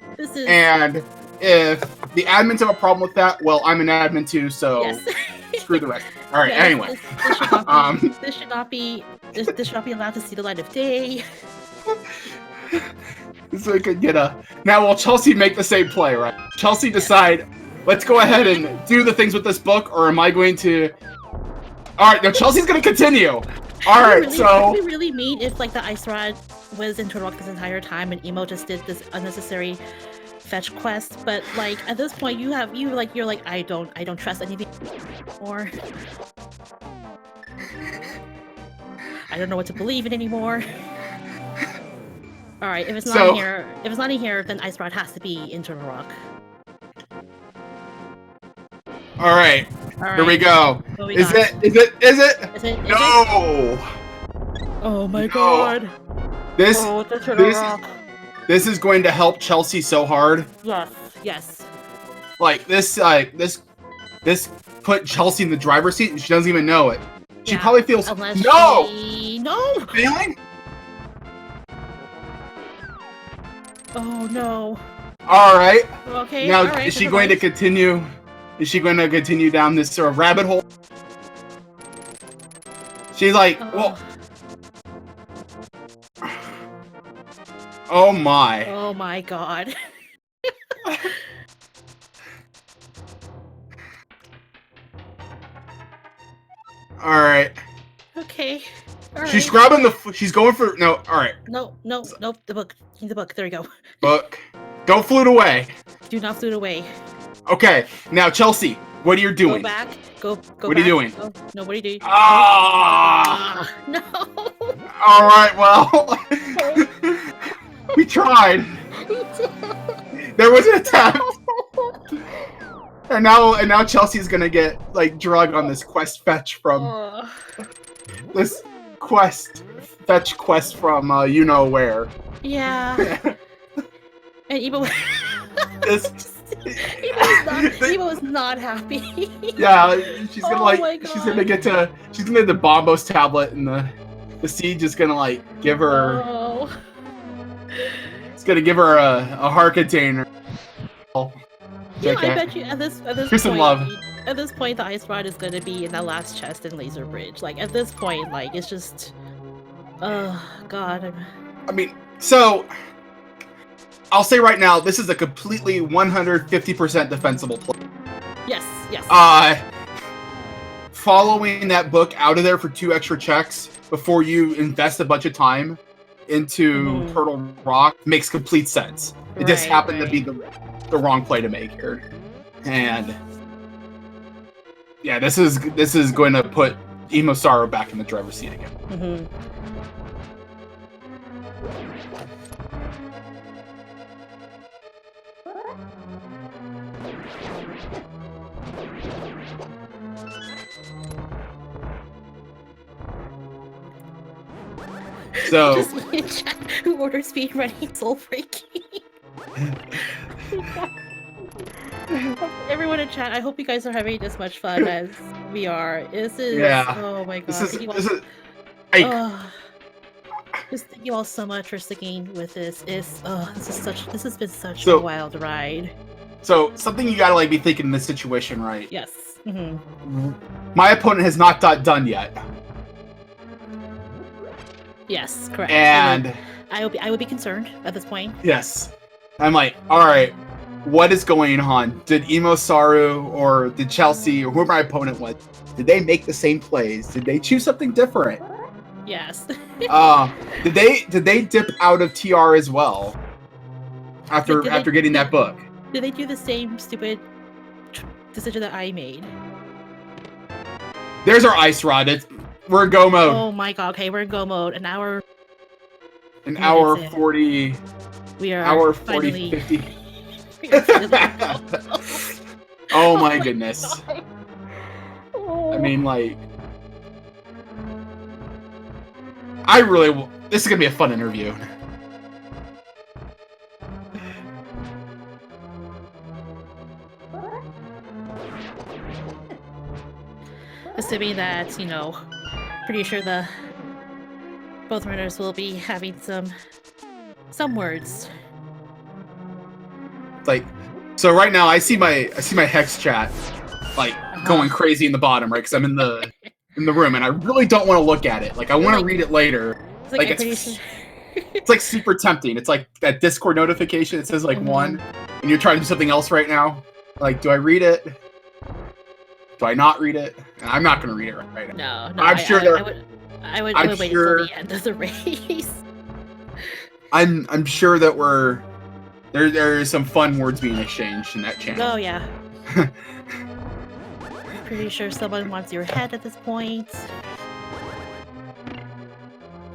And if the admins have a problem with that, well, I'm an admin too, so screw the rest. All right. Anyway, this should not be allowed to see the light of day. So we could get now. Will Chelsey make the same play, right? Chelsey decide. Let's go ahead and do the things with this book, or am I going to? All right. No, Chelsey's going to continue. All right. So. Would it really mean if like the Ice Rod was in Turtle Rock this entire time and Emo just did this unnecessary fetch quest? But like at this point, you're like I don't trust anything anymore. I don't know what to believe in anymore. All right, if it's not in here, then Ice Rod has to be in Turtle Rock. All right. Here we go. Is it? No. Oh my god. This is going to help Chelsey so hard. Yes. Like this put Chelsey in the driver's seat and she doesn't even know it. She probably feels no failing. Oh no. All right. Okay. Now right, is she going to continue? Is she going to continue down this sort of rabbit hole? She's like, well. Oh my. Oh my god. All right. Okay. All right. She's grabbing she's going for no. All right. No. The book. The book. There we go. Book. Don't flute away. Do not flute away. Okay. Now, Chelsey, what are you doing? Go back. Go. What are you doing? No. What are you doing? Ah. No. All right. Well, we tried. There was an attempt. And now Chelsea's gonna get like drug on this quest fetch from this fetch quest from you know where. Yeah. And Emo Emo is not happy. Yeah, she's gonna she's gonna get the Bombos tablet, and the siege is gonna like give her. Oh. It's gonna give her a heart container. Yeah, I bet you at this Here's point, some love. At this point, the ice rod is gonna be in that last chest in Laser Bridge. Like at this point, like it's just, oh god. I mean, so I'll say right now, this is a completely 150% defensible play. Yes, yes. Following that book out of there for 2 extra checks before you invest a bunch of time into Turtle Rock makes complete sense. It just happened to be the wrong play to make here, and yeah, this is going to put EmoSaru back in the driver's seat again. So just in chat, who orders speed running soul breaking? Everyone in chat, I hope you guys are having as much fun as we are. This is oh my god. Just thank you all so much for sticking with this. This has been such a wild ride. So something you gotta like be thinking in this situation, right? Yes. My opponent has not done yet. Yes, correct. And I would be concerned at this point. Yes. I'm like, alright, what is going on? Did EmoSaru or did Chelsea or whoever my opponent was, did they make the same plays? Did they choose something different? Yes. Did they dip out of TR as well? After getting that book? Did they do the same stupid decision that I made? There's our ice rod. We're in go mode. Oh my god, okay, we're in go mode. An hour 40. We are hour 40, finally, 50. Oh my goodness. I mean, like, this is gonna be a fun interview. Assuming that, pretty sure both runners will be having some words. Like, so right now I see my hex chat like going crazy in the bottom, right? Because I'm in the room and I really don't want to look at it. Like I want to read it later. It's like super tempting. It's like that Discord notification. It says like 1, and you're trying to do something else right now. Like, do I read it? Do I not read it? And I'm not going to read it right now. No, I would wait until the end of the race. I'm sure that there is some fun words being exchanged in that channel. Oh yeah. Pretty sure someone wants your head at this point.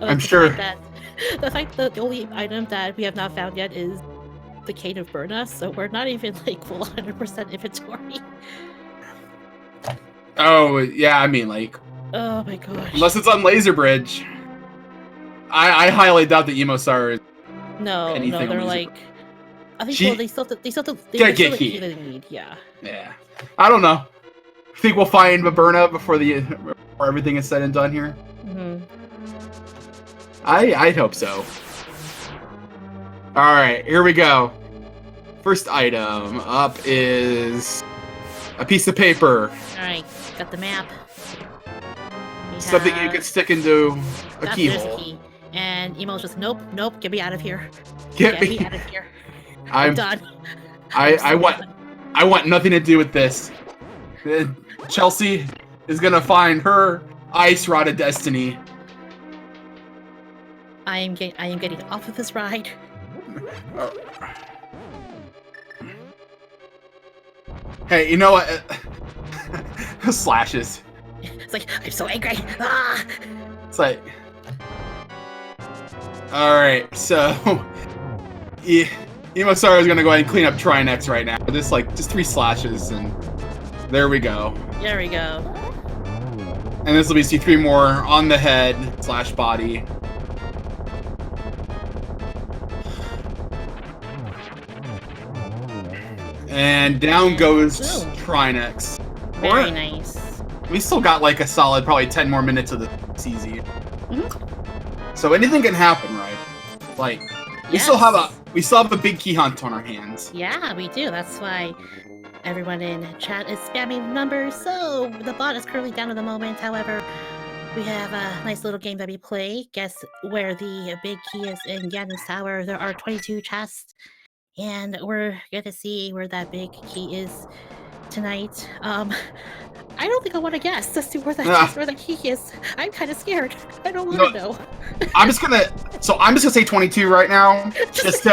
I'm sure. The fact that the only item that we have not found yet is the Cane of Burna, so we're not even like full 100% inventory. Oh yeah, I mean like. Oh my gosh. Unless it's on Laser Bridge. I highly doubt that EmoSaru is No, they're like. I think they still have to need. Yeah. Yeah. I don't know. I think we'll find Baburna before everything is said and done here. I'd hope so. Alright, here we go. First item up is a piece of paper. Alright, got the map. Something you can stick into a keyhole. Key. And Emo's just, nope, get me out of here. Get me out of here. I'm done. I want nothing to do with this. Chelsea is gonna find her ice rod of destiny. I am getting off of this ride. Hey, you know what? Slashes. It's like, I'm so angry. Ah! It's like, all right, so EmoSaru is gonna go ahead and clean up Trinex right now. Just 3 slashes and There we go. There we go. And this will be see 3 more on the head / body. And down goes Trinex. Very nice. We still got like a solid probably 10 more minutes of the CZ. So anything can happen, right? Like we still have a big key hunt on our hands. Yeah, we do. That's why everyone in chat is spamming numbers. So the bot is currently down at the moment. However, we have a nice little game that we play. Guess where the big key is in Ganon's Tower. There are 22 chests, and we're gonna see where that big key is tonight. I don't think I want to guess as to where that key is. I'm kind of scared. I don't want to know. I'm just gonna say 22 right now, just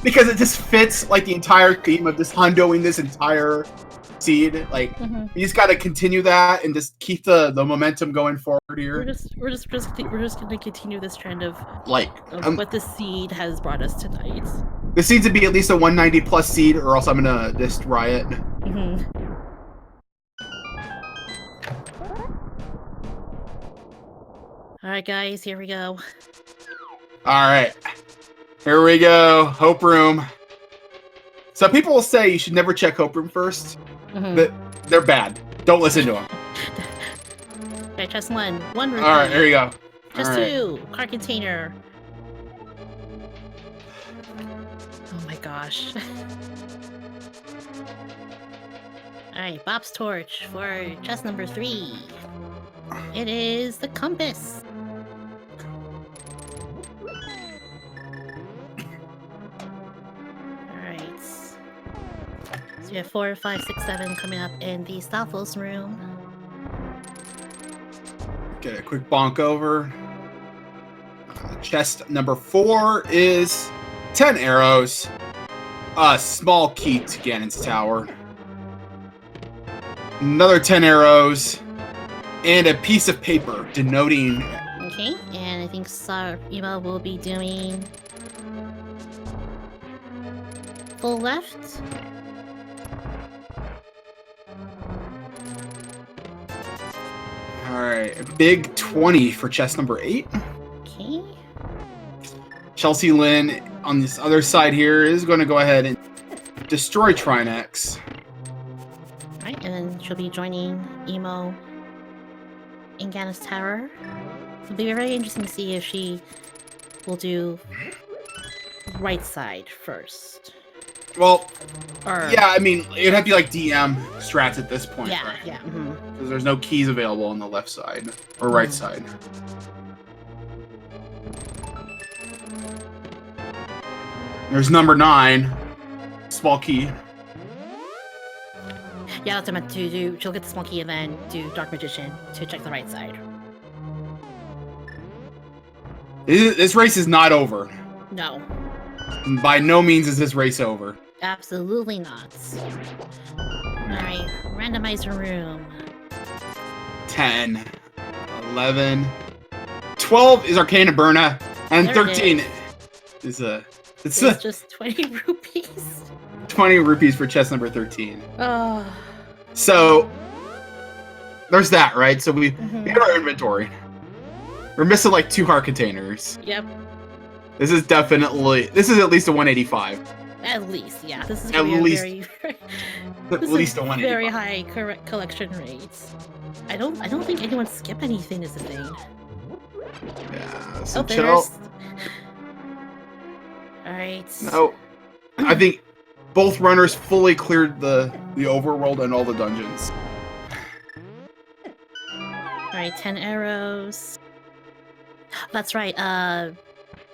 because it just fits like the entire theme of just hundoing this entire seed. Like we just got to continue that and just keep the momentum going forward here. We're just gonna continue this trend of what the seed has brought us tonight. The seed to be at least a 190 plus seed, or else I'm gonna just riot. Alright guys, here we go. Alright. Here we go. Hope Room. So people will say you should never check Hope Room first. But they're bad. Don't listen to them. Okay, ChelseyxLynn. 1 rupee. Alright, here we go. Just 2. Card container. Oh my gosh. Alright, Bob's Torch for chest number 3. It is the compass. Alright. So we have 4, 5, 6, 7 coming up in the Stoffels room. Get a quick bonk over. Chest number 4 is 10 arrows. A small key to Ganon's Tower. Another 10 arrows. And a piece of paper denoting... Okay, and I think Emo will be doing... full left. Alright, a big 20 for chest number 8. Okay. ChelseyxLynn on this other side here is going to go ahead and destroy Trinex. Alright, and then she'll be joining Emo in Ganon's Tower. It'll be very interesting to see if she will do right side first. Well, yeah, I mean, it'd have to be like DM strats at this point, yeah, right? Yeah, Because there's no keys available on the left side or right side. There's number 9, small key. Yeah, that's what I meant to do. She'll get the small key and then do Dark Magician to check the right side. This race is not over. No. By no means is this race over. Absolutely not. Alright, randomizer room. 10, 11, 12 is Arcana Burna, and 13 is it's just 20 rupees. 20 rupees for chest number 13. Oh. So there's that, right? So we have our inventory. We're missing like 2 heart containers. Yep. This is at least a 185. At least, yeah. This is at least a a 185. Very high collection rates. I don't think anyone skip anything is the thing. Yeah. So chill. Alright. No. I think both runners fully cleared the overworld and all the dungeons. Alright, 10 arrows. That's right,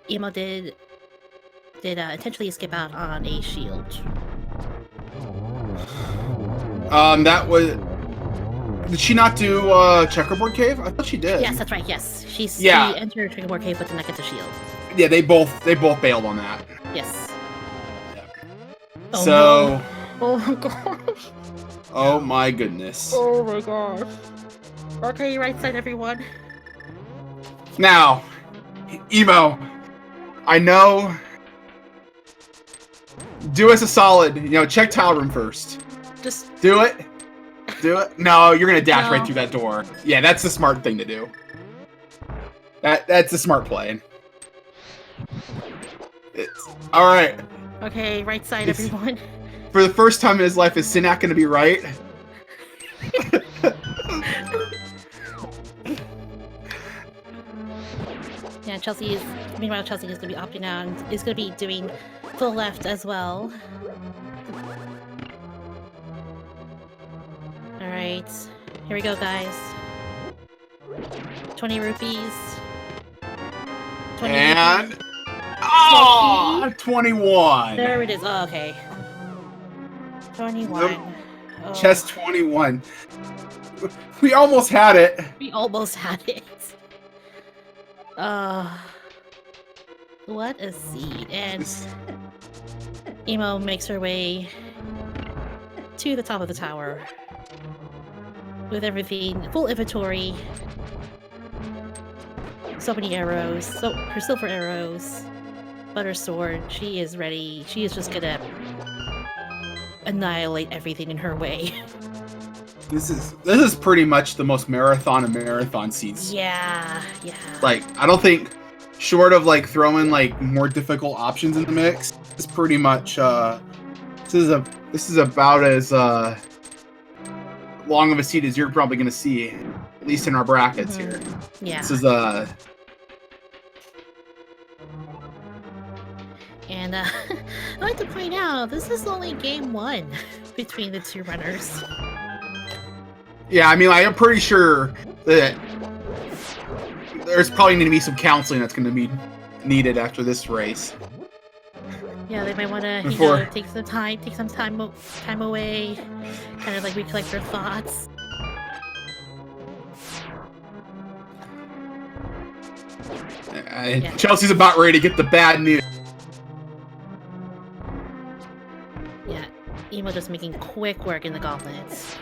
Emo did intentionally skip out on a shield. That was... Did she not do Checkerboard Cave? I thought she did. Yes, that's right, yes. She entered Checkerboard Cave but did not get the shield. Yeah, they both bailed on that. Yes. Oh, so... No. Oh my gosh. Oh my goodness. Oh my gosh. Okay, right side, everyone. Now, Emo, I know. Do us a solid. Check tile room first. Just do it. Do it. No, you're gonna dash No. right through that door. Yeah, that's the smart thing to do. That's a smart play. All right. Okay, right side, everyone. For the first time in his life, is Sinak gonna be right? Yeah, meanwhile, Chelsea is going to be opting out and is going to be doing full left as well. Alright, here we go, guys. 20 rupees. 20 And... rupees. Oh! 21! There it is. Oh, okay. 21. Nope. Oh. Chest 21. We almost had it. We almost had it. What a seed. And Emo makes her way to the top of the tower with everything, full inventory. So many arrows, her silver arrows, butter sword. She is ready. She is just gonna annihilate everything in her way. This is pretty much the most marathon of marathon seeds. Yeah. Like, I don't think, short of like throwing like more difficult options in the mix, it's pretty much this is about as long of a seed as you're probably gonna see, at least in our brackets here. Yeah. This is And I'd like to point out, this is only game 1 between the two runners. Yeah, I mean, I'm pretty sure that there's probably going to be some counseling that's going to be needed after this race. Yeah, they might want to, take some time away, kind of like recollect their thoughts. Yeah. Chelsea's about ready to get the bad news. Yeah, Emo just making quick work in the gauntlets.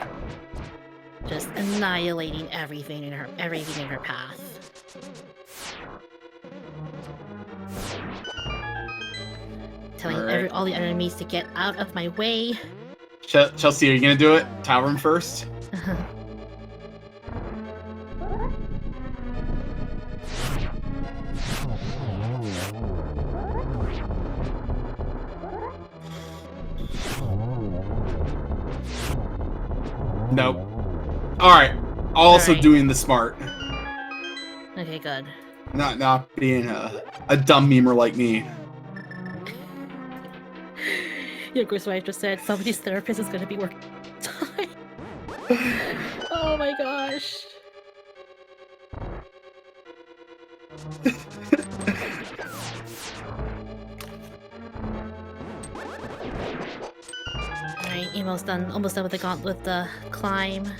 Just annihilating everything in her path. Telling all the enemies to get out of my way. Chelsea, are you gonna do it? Tower him first. Nope. Alright. Also doing the smart. Okay, good. Not being a dumb memer like me. Your ghost wife just said somebody's therapist is gonna be working time. Oh my gosh. Alright, Emo's almost done with the climb.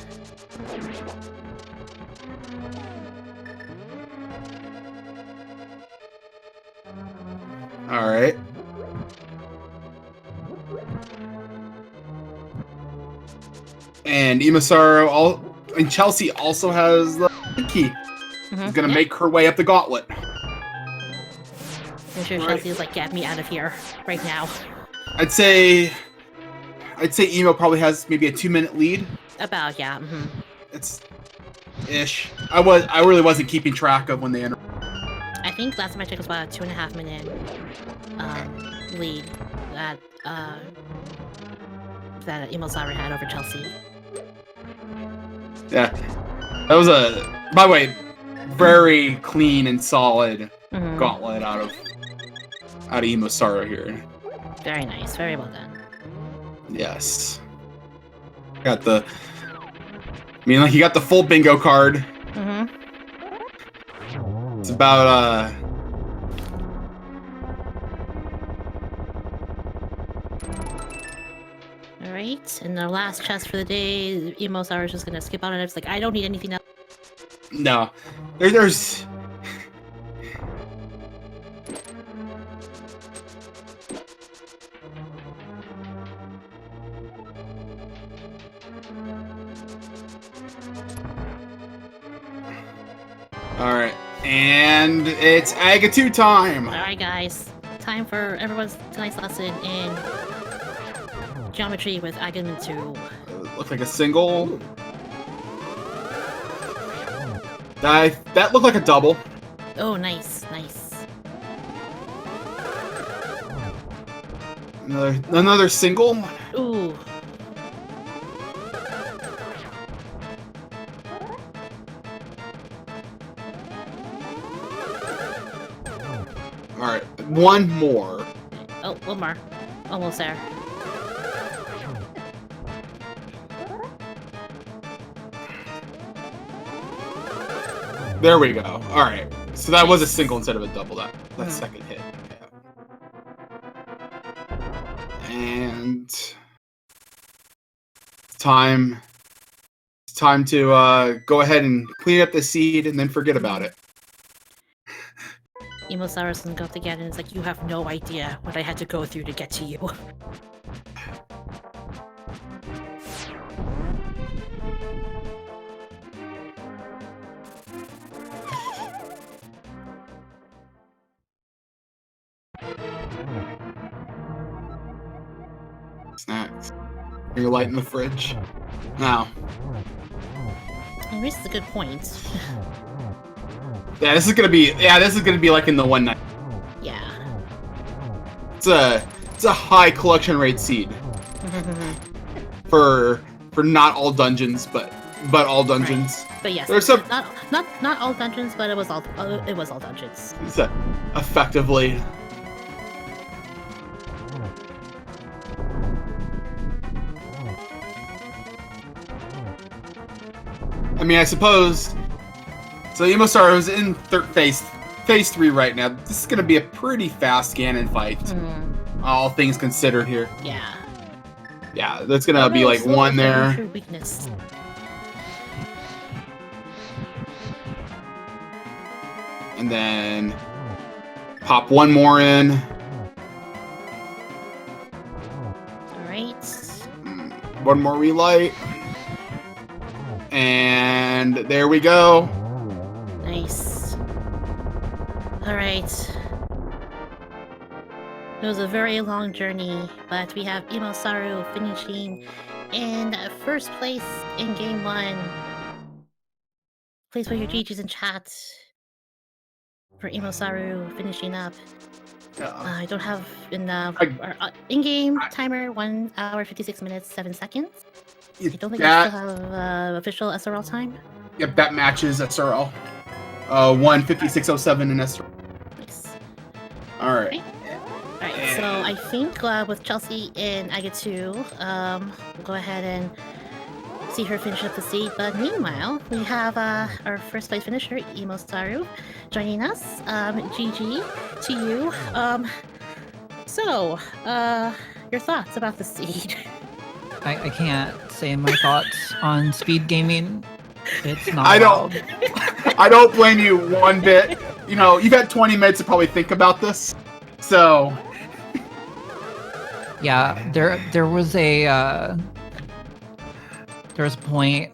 Alright. And EmoSaru and Chelsea also has the key. She's gonna make her way up the gauntlet. I'm sure Chelsea's like, get me out of here right now. I'd say Emo probably has maybe a 2-minute lead. About, yeah. It's ish. I really wasn't keeping track of when they entered. I think last time I checked was about a 2.5 minute lead that EmoSaru had over Chelsea. Yeah, that was by the way, very clean and solid gauntlet out of EmoSaru here. Very nice, very well done. Yes. Got the. I mean, like, you got the full bingo card. It's about Alright, and the last chest for the day, EmoSaru is just gonna skip out on it. It's like, I don't need anything else. No. There's... Alright, and it's Agatu time! Alright guys, time for everyone's tonight's lesson in geometry with Agatu. Looked like a single. That looked like a double. Oh, nice, nice. Another single. Ooh. All right, one more. Oh, one more. Almost there. There we go. All right. So that was a single instead of a double. That second hit. Yeah. And it's time to go ahead and clean up the seed and then forget about it. EmoSaru got together and it's like, you have no idea what I had to go through to get to you. Snacks. You're lighting the fridge. Now. I guess it's a good point. Yeah, this is gonna be like in the one night. Yeah. It's a high collection rate seed. for not all dungeons, but all dungeons. Right. But yes, there's some not all dungeons, but it was all dungeons. It's effectively. I mean, I suppose. So EmoSaru is in phase 3 right now. This is going to be a pretty fast Ganon fight, all things considered here. Yeah. Yeah, that's going to be like one there. True weakness. And then pop one more in. All right. One more relight. And there we go. Nice. Alright. It was a very long journey, but we have EmoSaru finishing in first place in Game 1. Please put your GGs in chat for EmoSaru finishing up. I don't have our in-game timer 1 hour 56 minutes 7 seconds. I don't think I still have official SRL time. Yep, that matches SRL. 1:56:07 in SRL. Nice. All right. Alright, so I think with Chelsea in I get 2, we'll go ahead and see her finish up the seed. But meanwhile, we have our first place finisher, EmoSaru, joining us. GG to you. So, your thoughts about the seed? I can't say my thoughts on speed gaming. It's not. I don't blame you one bit. You know, you've had 20 minutes to probably think about this. So yeah, there was a point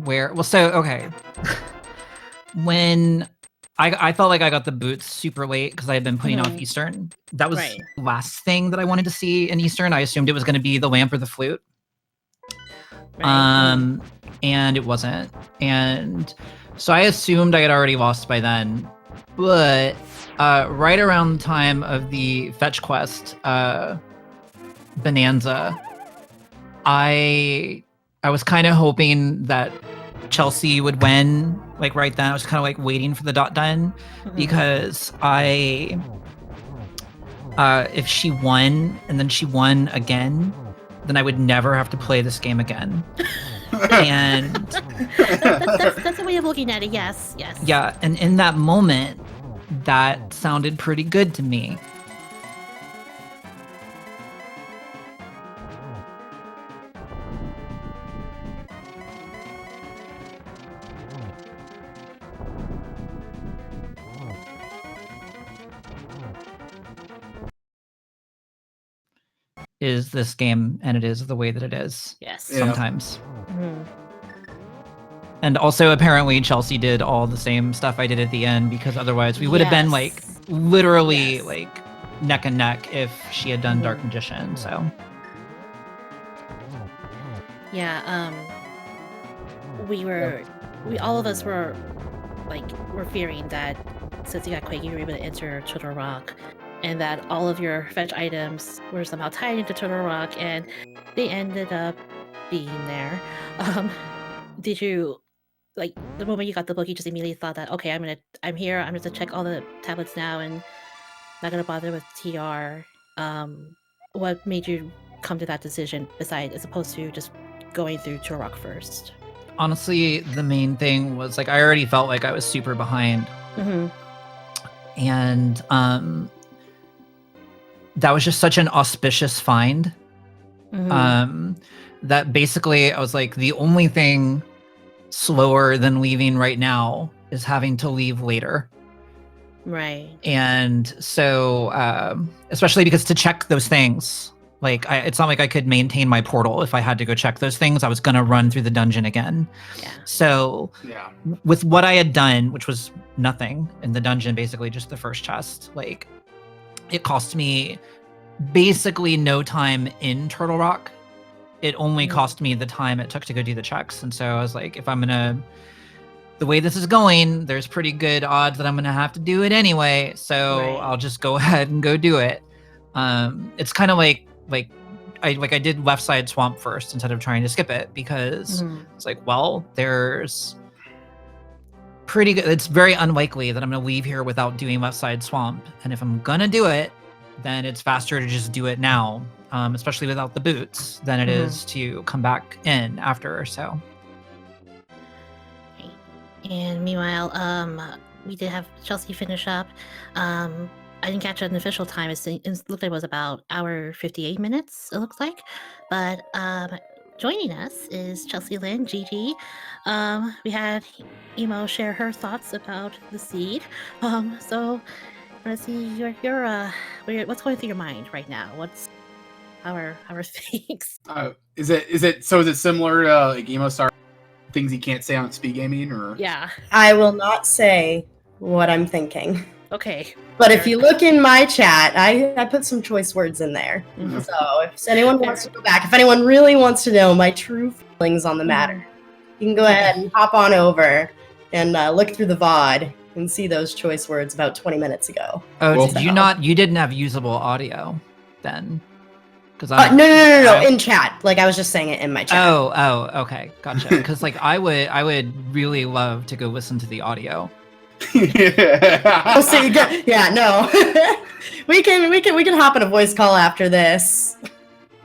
where when I felt like I got the boots super late because I had been putting off Eastern. That was the last thing that I wanted to see in Eastern. I assumed it was going to be the lamp or the flute. And it wasn't. And so I assumed I had already lost by then. But right around the time of the fetch quest Bonanza, I was kind of hoping that Chelsea would win, like right then. I was kind of like waiting for the dot done because if she won and then she won again, then I would never have to play this game again. And that's a way of looking at it. Yes. Yeah, and in that moment, that sounded pretty good to me. Is this game, and it is the way that it is. Yes. Sometimes. And also, apparently, Chelsea did all the same stuff I did at the end, because otherwise we would have been like literally like neck and neck if she had done Dark Magician. So Yeah, we all of us were fearing that since you got Quake, you were able to enter Turtle Rock, and that all of your fetch items were somehow tied into Turtle Rock, and they ended up being there. Did you the moment you got the book, you just immediately thought that, okay, I'm here, I'm just gonna check all the tablets now, and not gonna bother with TR. What made you come to that decision, as opposed to just going through Turtle Rock first? Honestly, the main thing was like I already felt like I was super behind, and that was just such an auspicious find. That basically I was like, the only thing slower than leaving right now is having to leave later. Right. And so, especially because to check those things, it's not like I could maintain my portal if I had to go check those things. I was going to run through the dungeon again. Yeah. So, with what I had done, which was nothing in the dungeon, basically just the first chest, it cost me basically no time in Turtle Rock. It only cost me the time it took to go do the checks. And so I was like, if I'm going to, the way this is going, there's pretty good odds that I'm going to have to do it anyway. So I'll just go ahead and go do it. It's kind of like I did Left Side Swamp first instead of trying to skip it, because it's like, well, there's pretty good. It's very unlikely that I'm going to leave here without doing Left Side Swamp. And if I'm going to do it, then it's faster to just do it now, especially without the boots, than it is to come back in after. So. And meanwhile, we did have Chelsea finish up. I didn't catch an official time. It looked like it was about hour 58 minutes, it looks like. But joining us is ChelseyxLynn, GG. We had Emo share her thoughts about the seed. So let's see what's going through your mind right now? How are things? Is it similar to like EmoSaru, things you can't say on speed gaming, or? Yeah. I will not say what I'm thinking. Okay. But if you look in my chat, I put some choice words in there. So if anyone wants to go back, if anyone really wants to know my true feelings on the matter, you can go ahead and hop on over and look through the VOD and see those choice words about 20 minutes ago. Oh, you didn't have usable audio then? No, in chat. I was just saying it in my chat. Oh, okay, gotcha. Because I would really love to go listen to the audio. Oh, so no. we can hop in a voice call after this.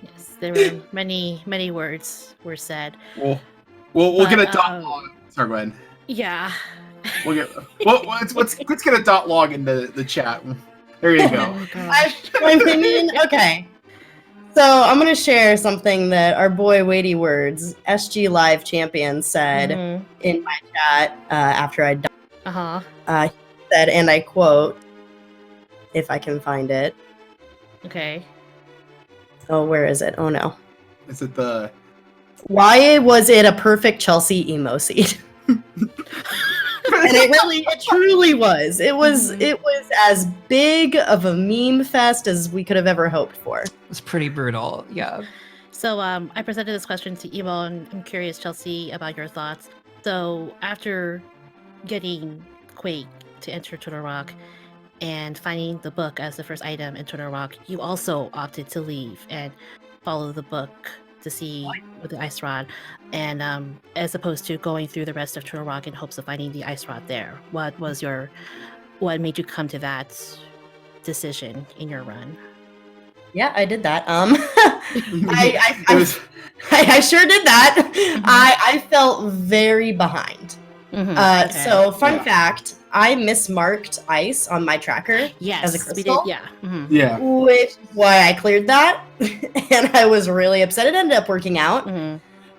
Yes, there were many words were said. We'll get a dot log. Sorry, go ahead. Yeah. Let's get a dot log in the chat. There you go. Okay. So I'm going to share something that our boy Weighty Words, SG Live Champion, said in my chat after I died. He said, and I quote, if I can find it. Okay. Oh, where is it? Oh, no. Is it the... Why was it a perfect Chelsea emo seed? And it truly was. It was as big of a meme fest as we could have ever hoped for. It's pretty brutal, yeah. So I presented this question to Emo, and I'm curious, Chelsea, about your thoughts. So after getting Quake to enter Turtle Rock and finding the book as the first item in Turtle Rock, you also opted to leave and follow the book to see with the ice rod, and as opposed to going through the rest of Turtle Rock in hopes of finding the ice rod there. What made you come to that decision in your run? Yeah, I did that. I sure did that. I felt very behind. So fun fact, I mismarked ice on my tracker as a crystal. We did, yeah. Which is why I cleared that. And I was really upset. It ended up working out.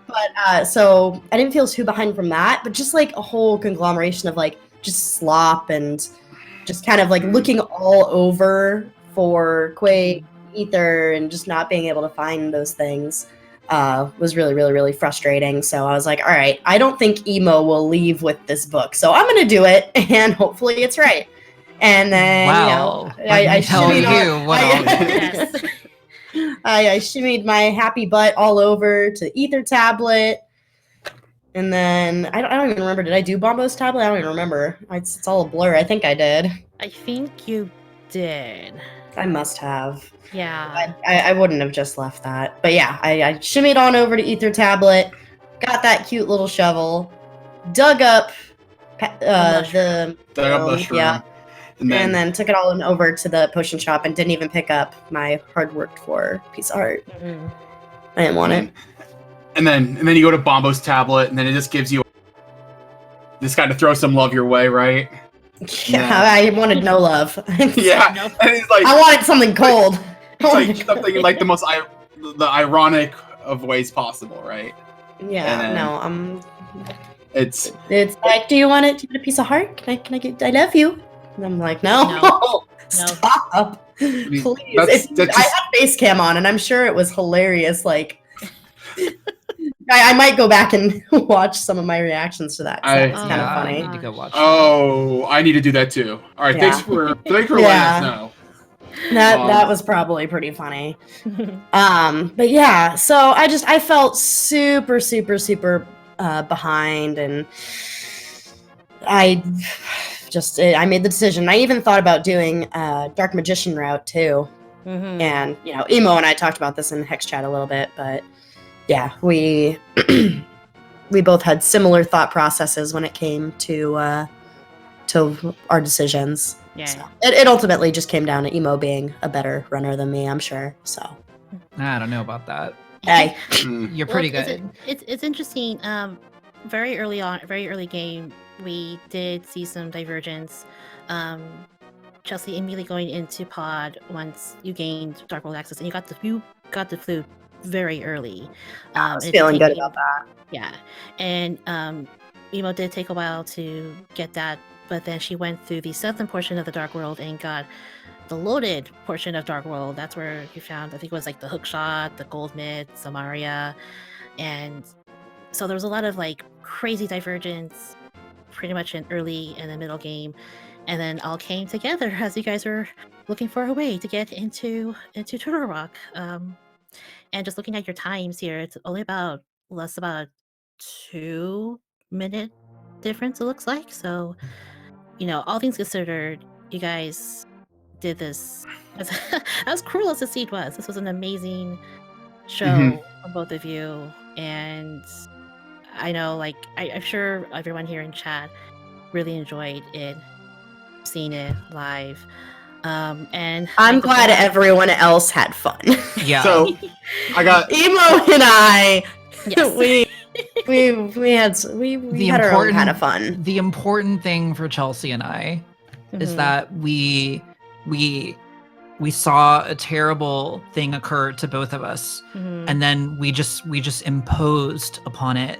But so I didn't feel too behind from that, but just a whole conglomeration of just slop and just kind of looking all over for Quake, Ether, and just not being able to find those things was really, really, really frustrating. So I was like, all right, I don't think Emo will leave with this book. So I'm going to do it, and hopefully it's right. And then, wow. I tell you what I shimmied my happy butt all over to the ether tablet. And then, I don't even remember. Did I do Bombo's tablet? I don't even remember. It's all a blur. I think I did. I think you did. I must have. Yeah. I wouldn't have just left that. But yeah, I shimmied on over to ether tablet, got that cute little shovel, dug up the mushroom. Yeah. And then took it all in over to the potion shop and didn't even pick up my hard worked for piece of art. Mm-hmm. I didn't want it. And then you go to Bombo's tablet, and then it just gives you this kind of throw some love your way, right? Yeah, I wanted no love. Yeah, Nope. and it's like I wanted something cold. it's like something in like the ironic of ways possible, right? Yeah, no, It's like, do you want it? Do you want a piece of heart? Can I get? I love you. And I'm like, no. Stop, please. I had face cam on, and I'm sure it was hilarious. Like, I might go back and watch some of my reactions to that. It's kind of funny. I need to go watch. I need to do that too. All right, thanks for letting us know. That was probably pretty funny. But yeah, so I felt super behind, and I made the decision. I even thought about doing Dark Magician route too. Mm-hmm. And Emo and I talked about this in Hex Chat a little bit, but yeah, we both had similar thought processes when it came to our decisions. Yeah. So it ultimately just came down to Emo being a better runner than me, I'm sure. So I don't know about that. Hey, You're pretty good. It's interesting. Very early game, we did see some divergence. Chelsea immediately going into pod once you gained Dark World access, and you got the flute very early. I was feeling good about that. Yeah, and Emo did take a while to get that, but then she went through the southern portion of the Dark World and got the loaded portion of Dark World. That's where you found, I think it was like the hook shot, the gold mid, Samaria, and so there was a lot of like crazy divergence pretty much in early and the middle game, and then all came together as you guys were looking for a way to get into Turtle Rock. And just looking at your times here, it's only about 2-minute difference, it looks like. So, all things considered, you guys did this as cruel as the seed was. This was an amazing show from both of you, and I know, like, I'm sure everyone here in chat really enjoyed it, seeing it live. And I'm glad everyone else had fun. Yeah. So I got Emo and I. Yes. we had our own kind of fun. The important thing for Chelsea and I is that we saw a terrible thing occur to both of us, and then we just imposed upon it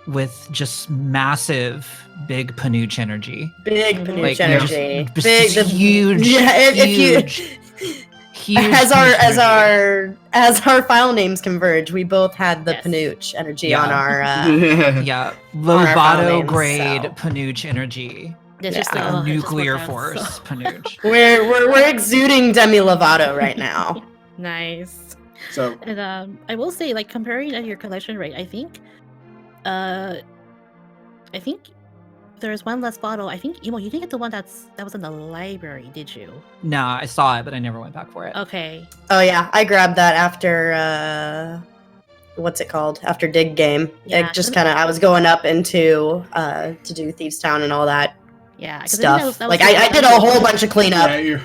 with just massive big Panooch energy. Big Panooch Like, energy. just huge. Yeah, huge. As our file names converge, we both had the Panooch energy on our Lovato grade Panooch energy. It's just Nuclear force Panooch. We're exuding Demi Lovato right now. Nice. So, and I will say, like, comparing your collection rate, I think there's one less bottle. I think, Emo, you didn't get the one that was in the library, did you? No, I saw it, but I never went back for it. Okay. Oh yeah, I grabbed that after what's it called? After Dig Game. Yeah. It just kind of, I was going up into to do Thieves Town and all that. Yeah, stuff. I did a whole bunch of cleanup. You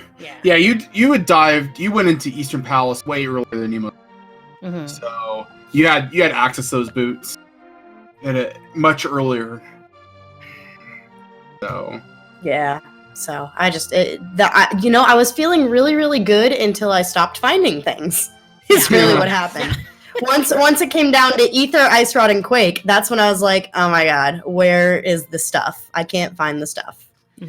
went into Eastern Palace way earlier than Emo. So you had access to those boots much earlier. So yeah. So I just I was feeling really, really good until I stopped finding things. It's really what happened. Once it came down to Ether, Ice Rod, and Quake, that's when I was like, oh my god, where is the stuff? I can't find the stuff.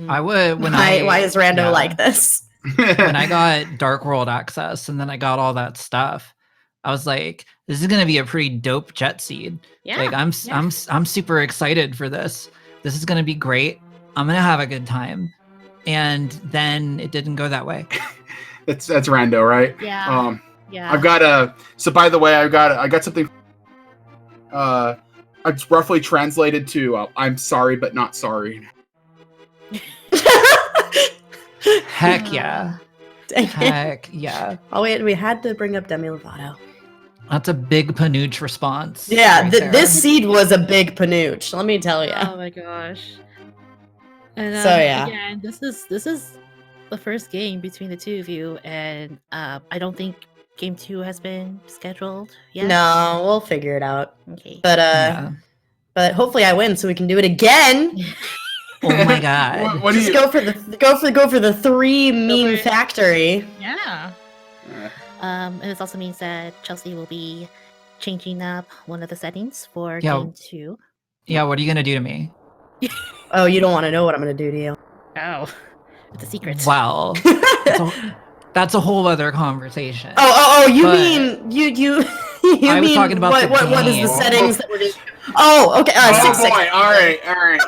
I would why is Rando like this? When I got Dark World access and then I got all that stuff, I was like, this is gonna be a pretty dope jet seed. Yeah. Like I'm super excited for this. This is gonna be great. I'm gonna have a good time. And then it didn't go that way. that's Rando, right? Yeah. Yeah. I've got a. So by the way, I got something. It's roughly translated to "I'm sorry but not sorry." Heck yeah. Dang it. Heck yeah. Oh wait, we had to bring up Demi Lovato. That's a big Panooch response. Yeah, right there. this seed was a big panooch. Let me tell you. Oh my gosh. And So, yeah. again, this is the first game between the two of you, and I don't think game 2 has been scheduled yet. No, we'll figure it out. Okay. But Yeah. but hopefully I win so we can do it again. Oh my god. What do Just you? go for the 3 meme for it. factory. Yeah. And this also means that Chelsea will be changing up one of the settings for Yeah. game 2. Yeah, what are you gonna do to me? Oh, you don't want to know what I'm gonna do to you. Oh, it's a secret. Well, that's a whole other conversation. You But- mean you I was mean talking about the what is the game. settings that we're doing? Oh, okay. Oh 6 boy! All right.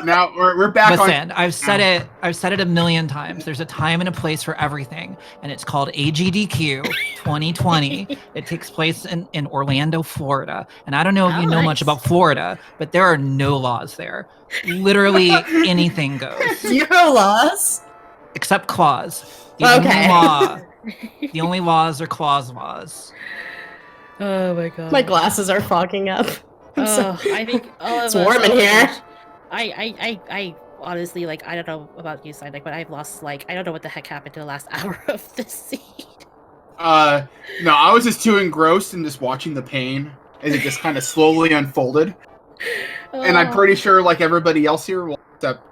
Now we're back on. Listen, I've said it a million times. There's a time and a place for everything, and it's called AGDQ 2020. It takes place in Orlando, Florida. And I don't know if you know much nice. about Florida, but there are no laws there. Literally anything goes, Zero loss. except claws. Okay. The only laws are claws laws. Oh my god. My glasses are fogging up. I'm Oh, sorry. I think all of It's us- warm in oh my here. gosh. I honestly, like, I don't know about you, Side, like, but I've lost, like, I don't know what the heck happened to the last hour of this seed. No, I was just too engrossed in just watching the pain as it just kind of slowly unfolded, and I'm pretty sure, like everybody else here, will except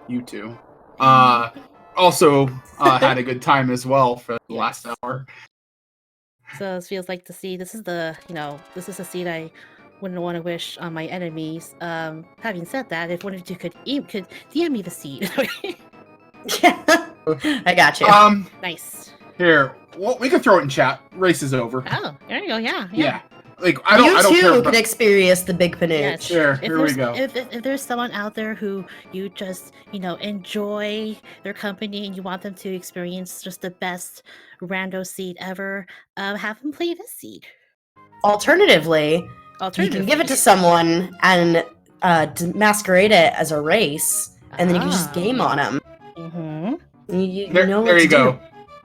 you two, also had a good time as well for the last hour. So it feels like the seed. This is the, this is a seed I wouldn't want to wish on my enemies. Having said that, if one of you could DM me the seed. I got you. Nice. Here, well, we can throw it in chat. Race is over. Oh, there you go. Yeah. Yeah. Like I don't you care too about. can experience the big panooch. Yes. Here we go. If there's someone out there who you just, enjoy their company and you want them to experience just the best rando seed ever, have them play this seed. Alternatively, you can give it to someone and masquerade it as a race, and then you can just game on them. Mm-hmm. You There, know what there to you go. do.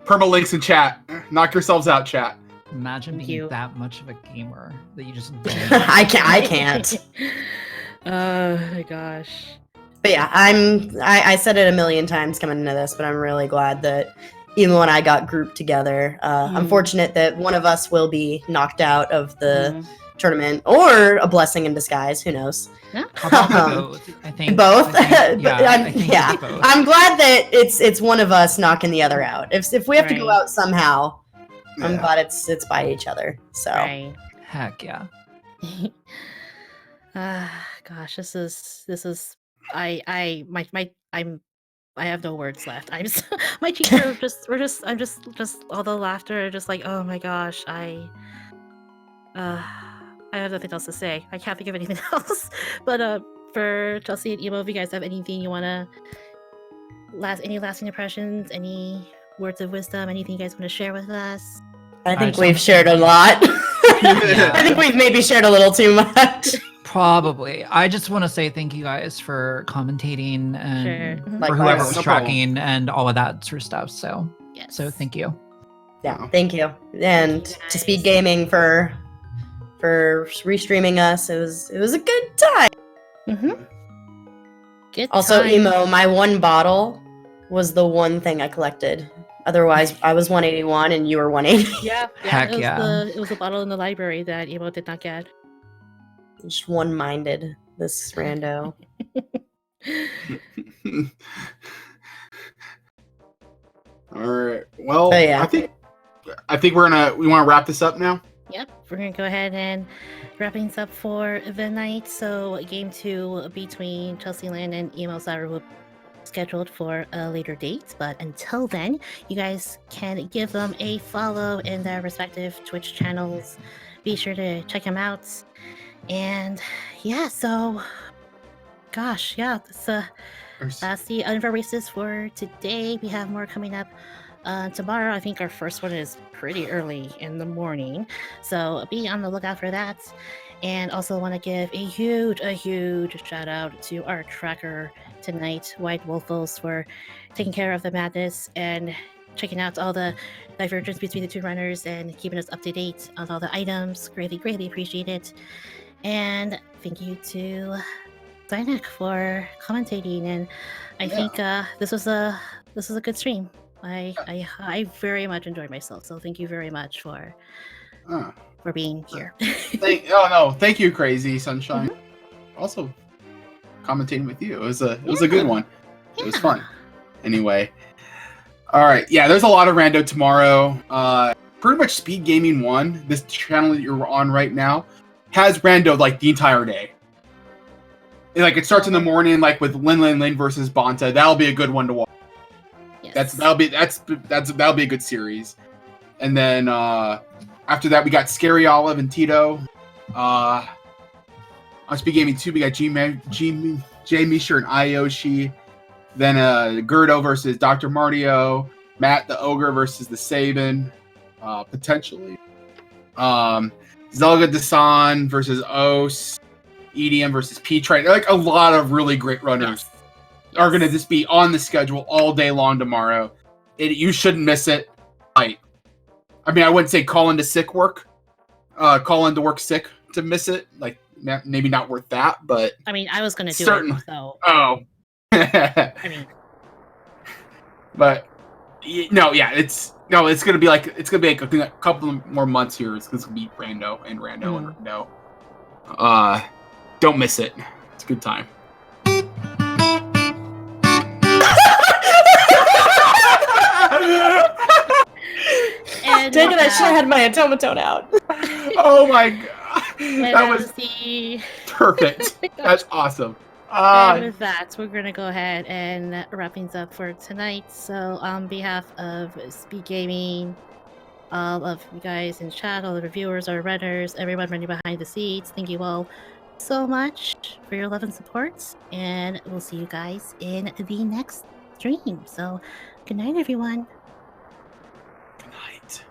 Permalinks in chat. Knock yourselves out, chat. Imagine Thank being you. that much of a gamer that you just. I can't. Oh my gosh. But yeah, I said it a million times coming into this, but I'm really glad that Emo and I got grouped together. I'm fortunate that one of us will be knocked out of the tournament, or a blessing in disguise. Who knows? Yeah. How about both? I think Both. I think- I think yeah. it's both. I'm glad that it's one of us knocking the other out. If we have to go Right. out somehow, I'm Yeah. glad it's by each other. So Right. Heck yeah. Gosh, this is I have no words left. My cheeks I'm just all the laughter, just like, oh my gosh, I have nothing else to say. I can't think of anything else. But for Chelsea and Emo, if you guys have anything you wanna any lasting impressions, any words of wisdom, anything you guys want to share with us? I think just we've wanna- shared a lot. Yeah. I think we've maybe shared a little too much. Probably. I just want to say thank you guys for commentating and Sure. Mhm. for Likewise. whoever No was problem. tracking and all of that sort of stuff. So Yes. thank you. Yeah, thank you. And Thank you, to Speed guys. Gaming for restreaming us. It was a good time. Mm-hmm. Good Also, time. Emo, my one bottle was the one thing I collected. Otherwise, I was 181 and you were 180. Yeah, Heck it was yeah. it was a bottle in the library that Emo did not get. Just one-minded, this rando. All right. Well, Oh, yeah. I think we want to wrap this up now. Yep, we're gonna go ahead and wrap things up for the night. So game 2 between ChelseyxLynn and EmoSaru will be scheduled for a later date. But until then, you guys can give them a follow in their respective Twitch channels. Be sure to check them out. And yeah, so gosh, yeah, that's the unfair races for today. We have more coming up Tomorrow, I think our first one is pretty early in the morning, so be on the lookout for that. And also want to give a huge shout out to our tracker tonight, White Wolfos, for taking care of the madness and checking out all the divergence between the two runners and keeping us up to date on all the items. Greatly appreciate it. And thank you to Zynek for commentating. And I think this was a good stream. I very much enjoyed myself. So thank you very much for being here. Thank you, Crazy Sunshine. Also commentating with you. It was a good one. It was fun. Anyway. All right. Yeah, there's a lot of rando tomorrow. Pretty much Speed Gaming 1, this channel that you're on right now, has rando like the entire day. Like it starts in the morning, like with Lin versus Bonta. That'll be a good one to watch. Yes. That'll be a good series. And then after that we got Scary Olive and Tito. On Speed Gaming 2 we got Jamie Misher and Ayoshi. Then Gerdo versus Dr. Martio. Matt the Ogre versus the Sabin. Potentially. Zelda Dasan versus Os. EDM versus P-Trite. Like a lot of really great runners are going to just be on the schedule all day long tomorrow. You shouldn't miss it. I mean, I wouldn't say call into sick work. Call into work sick to miss it. Like, maybe not worth that, but... I mean, I was going to do it, so... Oh. I mean... But, it's going to be like a couple more months here. It's going to be rando and rando. Don't miss it. It's a good time. And dang it, I should have had my automaton out. Oh my god. That was the... perfect. That's awesome. And with that, we're going to go ahead and wrap things up for tonight. So on behalf of Speed Gaming, all of you guys in chat, all the reviewers, our runners, everyone running behind the scenes, thank you all so much for your love and support. And we'll see you guys in the next stream. So good night, everyone. Good night.